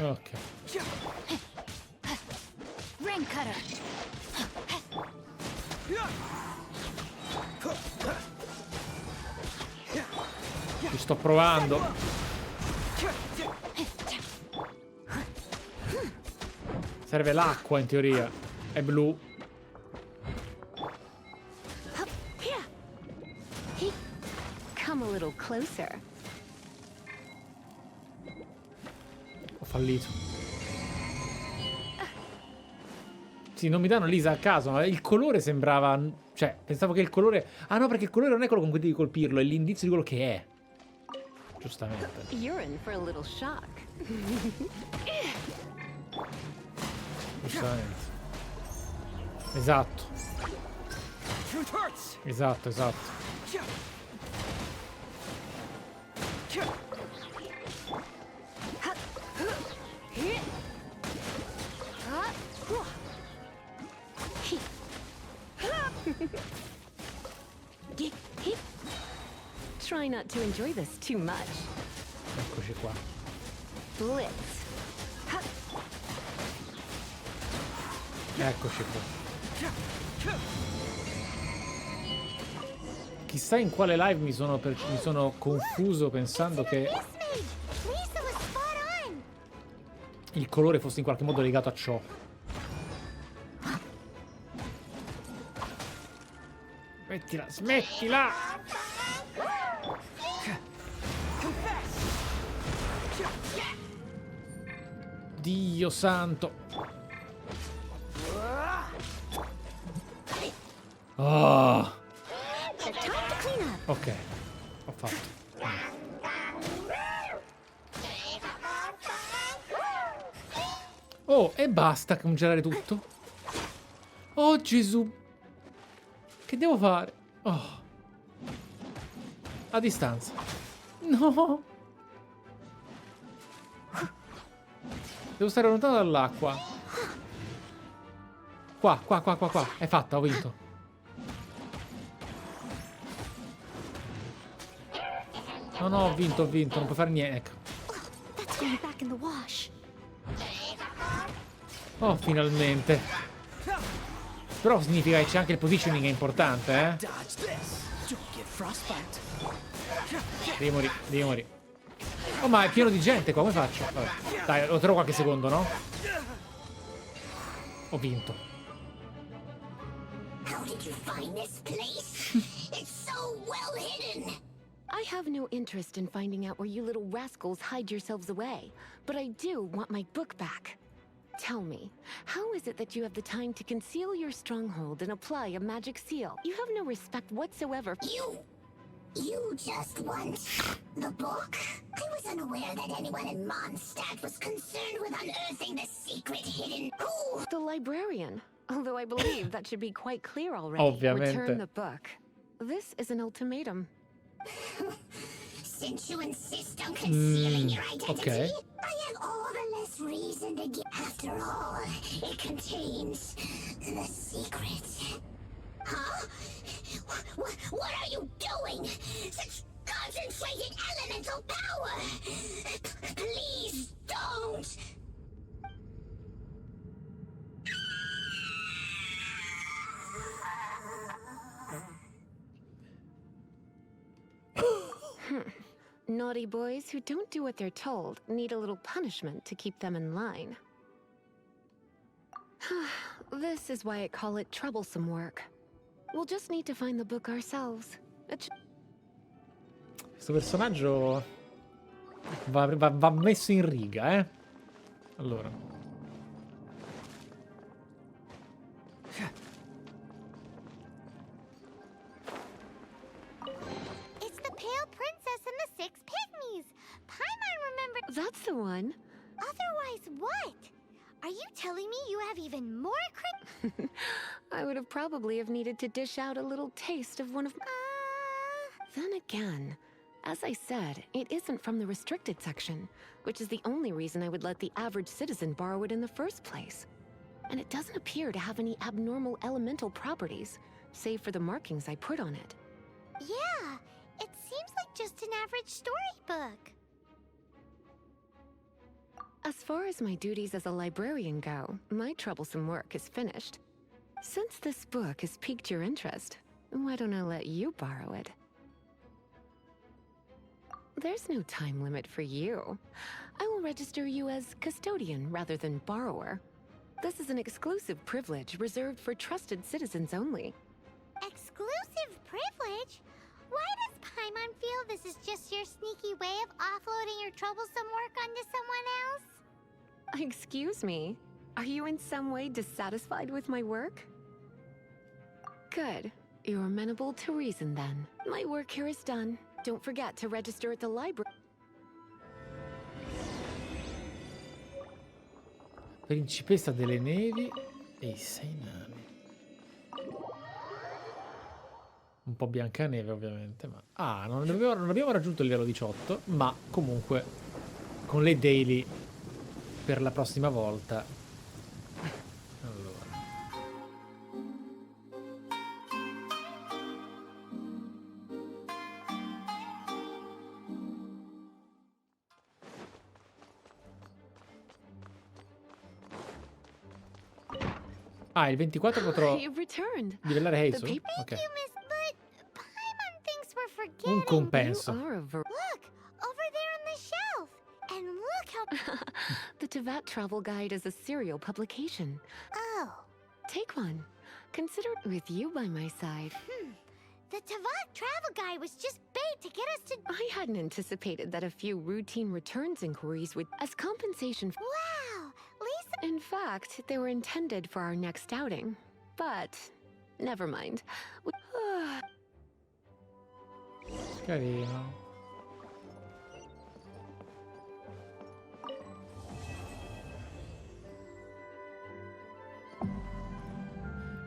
Ok. Ring cutter. Ci sto provando. Serve l'acqua in teoria. È blu. Come a little closer. Ho fallito. Sì, non mi danno l'isa a caso, ma il colore sembrava... Cioè, pensavo che il colore... Ah no, perché il colore non è quello con cui devi colpirlo, è l'indizio di quello che è. Giustamente. You're in for a little shock. Giustamente. Esatto. Esatto, esatto. Try not to enjoy this too much. Eccoci qua. Blitz. Eccoci qua. Chissà in quale live mi sono confuso pensando che il colore fosse in qualche modo legato a ciò. Smettila, smettila! Dio santo! Oh. Ok, ho fatto. Oh, e basta congelare tutto? Oh Gesù! Che devo fare? Oh. A distanza. No! Devo stare lontano dall'acqua. Qua. È fatta, ho vinto. No, no, ho vinto, non puoi fare niente. Ecco. That's going back in the wash. Oh, finalmente. Però significa che c'è anche il positioning, è importante, eh? Devi morire. Oh, ma è pieno di gente qua, come faccio? Vabbè. Dai, lo trovo qualche secondo, no? Ho vinto. How did you find this place? It's so well hidden. I have no interest in finding out where you little rascals hide yourselves away, but I do want my book back. Tell me, how is it that you have the time to conceal your stronghold and apply a magic seal? You have no respect whatsoever. You just want the book? I was unaware that anyone in Mondstadt was concerned with unearthing the secret hidden... Who? The librarian. Although I believe that should be quite clear already. Ovviamente. Return the book. This is an ultimatum. Since you insist on concealing your identity, okay. I have all the less reason to give. After all, it contains the secret. Huh? What are you doing? Such concentrated elemental power! Please don't! Naughty boys who don't do what they're told need a little punishment to keep them in line. This is why I call it troublesome work. We'll just need to find the book ourselves. Questo personaggio va messo in riga, eh? Allora. It's the Pale Princess and the Six Pygmies. Paimon remembered. That's the one. Otherwise, what? Are you telling me you have even more I would have probably have needed to dish out a little taste of one of... Then again, as I said, it isn't from the restricted section, which is the only reason I would let the average citizen borrow it in the first place. And it doesn't appear to have any abnormal elemental properties, save for the markings I put on it. Yeah, it seems like just an average storybook. As far as my duties as a librarian go, my troublesome work is finished. Since this book has piqued your interest, why don't I let you borrow it? There's no time limit for you. I will register you as custodian rather than borrower. This is an exclusive privilege reserved for trusted citizens only. Exclusive privilege? Why does Paimon feel this is just your sneaky way of offloading your troublesome work onto someone else? Excuse me, are you in some way dissatisfied with my work? Good. You're amenable to reason then. My work here is done. Don't forget to register at the library. Principessa delle nevi e i 6 nani. Un po' Biancaneve ovviamente, ma... Ah, non abbiamo raggiunto il livello 18, ma comunque con le daily per la prossima volta. Allora. Ah, il 24 potrò livellare Heiso? Ok. Un compenso. Look, over there on the shelf. And look how... The Tevat Travel Guide is a serial publication. Oh. Take one. Consider it with you by my side. The Tevat Travel Guide was just bait to get us to... I hadn't anticipated that a few routine returns inquiries would... As compensation... Wow! Lisa... In fact, they were intended for our next outing. But... Never mind. Carino.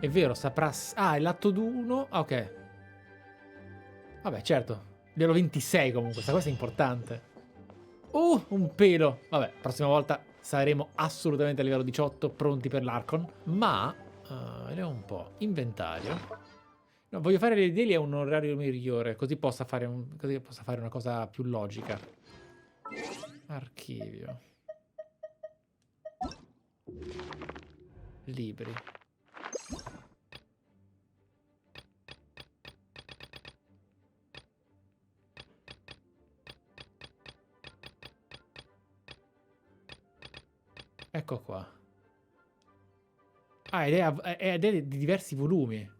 È vero, saprà... Ah, è l'atto 1. Ah, ok. Vabbè, certo. Livello 26 comunque, questa cosa è importante. Un pelo. Vabbè, prossima volta saremo assolutamente a livello 18, pronti per l'Archon. Ma, vediamo un po'. Inventario. No, voglio fare le daily a un orario migliore, così possa fare, una cosa più logica. Archivio. Libri. Ecco qua. Ah, ed è di diversi volumi.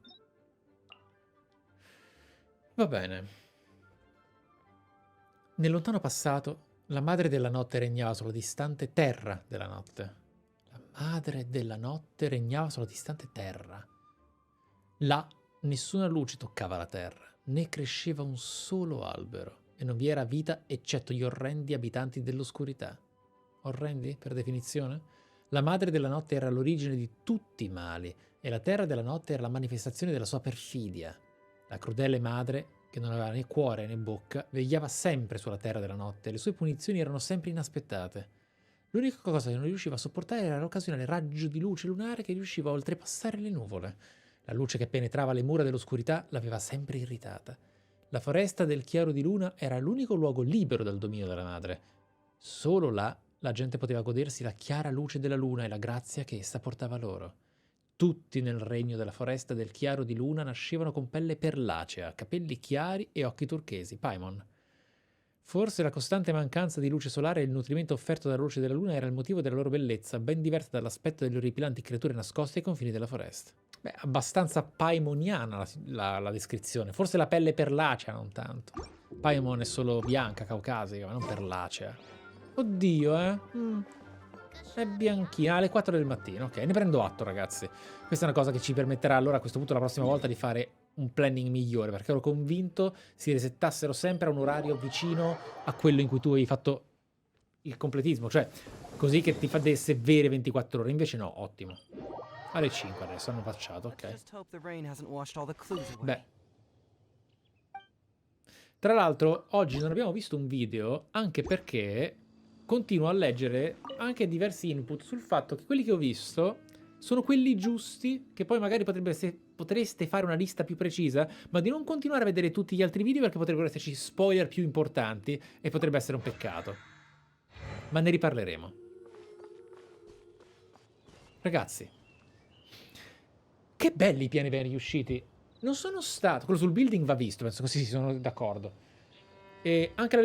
Va bene. Nel lontano passato, la madre della notte regnava sulla distante terra della notte. La madre della notte regnava sulla distante terra. Là, nessuna luce toccava la terra, né cresceva un solo albero, e non vi era vita eccetto gli orrendi abitanti dell'oscurità. Orrendi, per definizione? La madre della notte era l'origine di tutti i mali, e la terra della notte era la manifestazione della sua perfidia. La crudele madre, che non aveva né cuore né bocca, vegliava sempre sulla terra della notte, e le sue punizioni erano sempre inaspettate. L'unica cosa che non riusciva a sopportare era l'occasionale raggio di luce lunare che riusciva a oltrepassare le nuvole. La luce che penetrava le mura dell'oscurità l'aveva sempre irritata. La foresta del chiaro di luna era l'unico luogo libero dal dominio della madre. Solo là la gente poteva godersi la chiara luce della luna e la grazia che essa portava loro. Tutti nel regno della foresta del chiaro di luna nascevano con pelle perlacea, capelli chiari e occhi turchesi, Paimon. Forse la costante mancanza di luce solare e il nutrimento offerto dalla luce della luna era il motivo della loro bellezza, ben diversa dall'aspetto delle orripilanti creature nascoste ai confini della foresta. Beh, abbastanza paimoniana la descrizione. Forse la pelle perlacea, non tanto. Paimon è solo bianca, caucasica, ma non perlacea. Oddio, è bianchina, alle 4 del mattino. Ok, ne prendo atto, ragazzi. Questa è una cosa che ci permetterà allora a questo punto la prossima volta di fare un planning migliore, perché ero convinto si resettassero sempre a un orario vicino a quello in cui tu avevi fatto il completismo, cioè così che ti desse vere 24 ore. Invece no, ottimo. Alle 5 adesso hanno facciato, ok. Beh. Tra l'altro oggi non abbiamo visto un video, anche perché continuo a leggere anche diversi input sul fatto che quelli che ho visto sono quelli giusti, che poi magari potreste fare una lista più precisa, ma di non continuare a vedere tutti gli altri video perché potrebbero esserci spoiler più importanti e potrebbe essere un peccato. Ma ne riparleremo. Ragazzi, che belli i piani ben riusciti. Non sono stato... Quello sul building va visto, penso così, sono d'accordo. E anche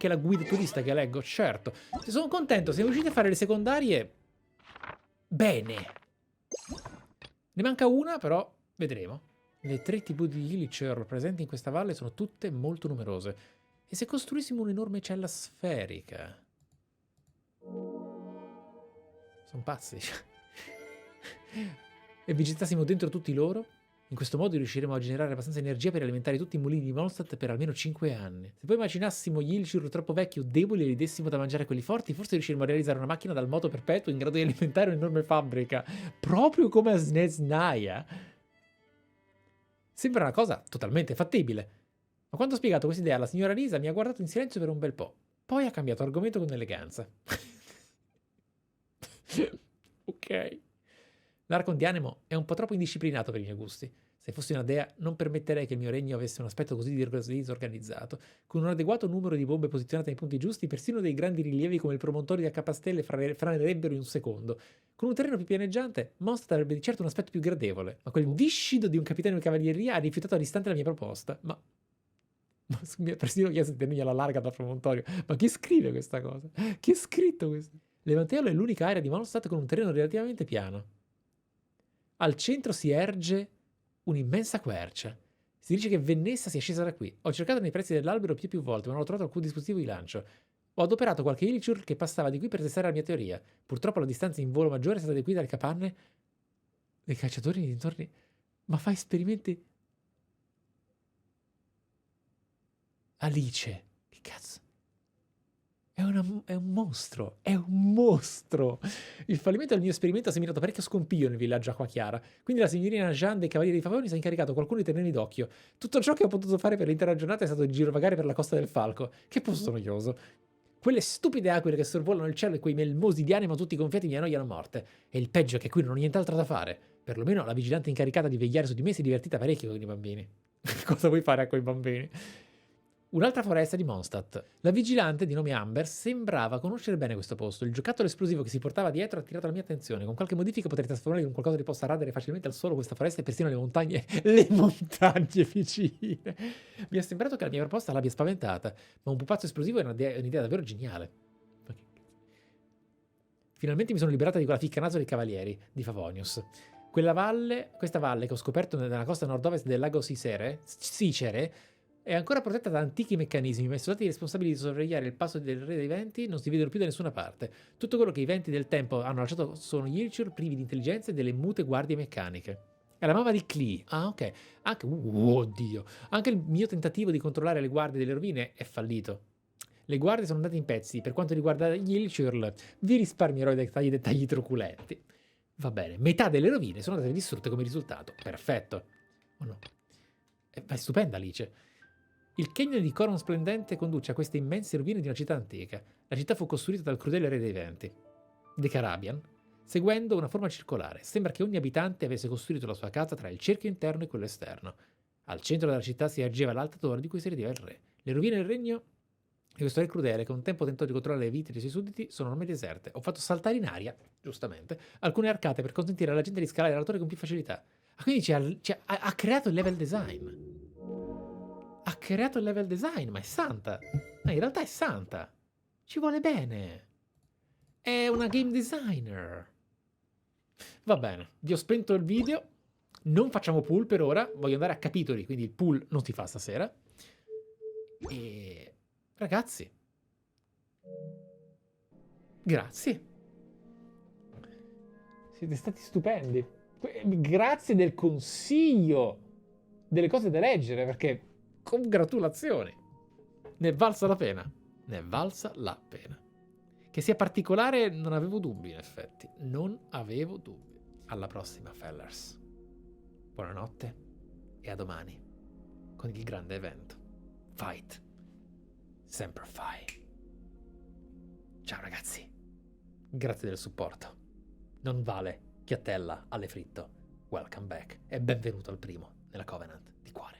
la guida turistica che leggo, certo. Sono contento, siamo riusciti a fare le secondarie bene. Ne manca una, però vedremo. Le 3 tribù di Illicher presenti in questa valle sono tutte molto numerose. E se costruissimo un'enorme cella sferica? Sono pazzi. E visitassimo dentro tutti loro? In questo modo riusciremo a generare abbastanza energia per alimentare tutti i mulini di Mondstadt per almeno 5 anni. Se poi immaginassimo gli Illichir troppo vecchi o deboli e li dessimo da mangiare a quelli forti, forse riusciremo a realizzare una macchina dal moto perpetuo in grado di alimentare un'enorme fabbrica. Proprio come a Snezhnaya. Sembra una cosa totalmente fattibile. Ma quando ho spiegato questa idea alla signora Lisa mi ha guardato in silenzio per un bel po'. Poi ha cambiato argomento con eleganza. Ok. L'arcon di Anemo è un po' troppo indisciplinato per i miei gusti. Se fossi una dea, non permetterei che il mio regno avesse un aspetto così disorganizzato. Con un adeguato numero di bombe posizionate nei punti giusti, persino dei grandi rilievi come il promontorio di Accapastelle franerebbero in un secondo. Con un terreno più pianeggiante, Mondstadt avrebbe di certo un aspetto più gradevole. Ma quel viscido di un capitano di cavalleria ha rifiutato all'istante la mia proposta. Ma mi ha persino chiesto di tenermi alla larga dal promontorio. Ma chi scrive questa cosa? Chi ha scritto questo? Levantelo è l'unica area di Mondstadt con un terreno relativamente piano. Al centro si erge un'immensa quercia. Si dice che Vennessa sia scesa da qui. Ho cercato nei pressi dell'albero più volte, ma non ho trovato alcun dispositivo di lancio. Ho adoperato qualche Illichur che passava di qui per testare la mia teoria. Purtroppo la distanza in volo maggiore è stata di qui dalle capanne dei cacciatori nei dintorni. Ma fa esperimenti... Alice. Che cazzo? È un mostro, è un mostro. Il fallimento del mio esperimento ha seminato parecchio scompiglio nel villaggio Acquachiara. Quindi la signorina Jeanne dei Cavalieri dei Favoni si è incaricato qualcuno di tenermi d'occhio. Tutto ciò che ho potuto fare per l'intera giornata è stato girovagare per la Costa del Falco. Che posto noioso. Quelle stupide aquile che sorvolano il cielo e quei melmosi di animo tutti gonfiati mi annoiano a morte. E il peggio è che qui non ho nient'altro da fare. Perlomeno la vigilante incaricata di vegliare su di me si è divertita parecchio con i bambini. Cosa vuoi fare con i bambini? Un'altra foresta di Mondstadt. La vigilante, di nome Amber, sembrava conoscere bene questo posto. Il giocattolo esplosivo che si portava dietro ha attirato la mia attenzione. Con qualche modifica potrei trasformare in qualcosa che possa radere facilmente al suolo questa foresta e persino le montagne vicine. Mi è sembrato che la mia proposta l'abbia spaventata, ma un pupazzo esplosivo è un'idea davvero geniale. Finalmente mi sono liberata di quella ficcanaso dei cavalieri di Favonius. Questa valle che ho scoperto nella costa nord-ovest del lago Sicere, è ancora protetta da antichi meccanismi, ma i soldati responsabili di sorvegliare il passo del re dei venti non si vedono più da nessuna parte. Tutto quello che i venti del tempo hanno lasciato sono gli Ilchur privi di intelligenza e delle mute guardie meccaniche. È la mamma di Klee. Ah, ok. Oddio. Anche il mio tentativo di controllare le guardie delle rovine è fallito. Le guardie sono andate in pezzi. Per quanto riguarda gli Ilchur, vi risparmierò i dettagli truculenti. Va bene. Metà delle rovine sono andate distrutte come risultato. Perfetto. Oh no. È stupenda, Alice. Il canyon di Coron Splendente conduce a queste immense rovine di una città antica. La città fu costruita dal crudele re dei venti, De Carabian, seguendo una forma circolare. Sembra che ogni abitante avesse costruito la sua casa tra il cerchio interno e quello esterno. Al centro della città si ergeva l'alta torre di cui si ergeva il re. Le rovine del regno di questo re crudele, che un tempo tentò di controllare le vite dei suoi sudditi, sono ormai deserte. Ho fatto saltare in aria, giustamente, alcune arcate per consentire alla gente di scalare la torre con più facilità. Quindi ha creato il level design. Ha creato il level design, ma è santa. No, in realtà è santa. Ci vuole bene. È una game designer. Va bene, vi ho spento il video. Non facciamo pool per ora. Voglio andare a capitoli, quindi il pool non si fa stasera. E... ragazzi. Grazie. Siete stati stupendi. Grazie del consiglio. Delle cose da leggere, perché... congratulazioni, ne è valsa la pena, ne è valsa la pena. Che sia particolare non avevo dubbi, in effetti, non avevo dubbi. Alla prossima, fellers. Buonanotte e a domani con il grande evento. Fight. Semper Fi. Ciao ragazzi, grazie del supporto. Non vale chiattella alle fritto. Welcome back e benvenuto al primo nella Covenant di cuore.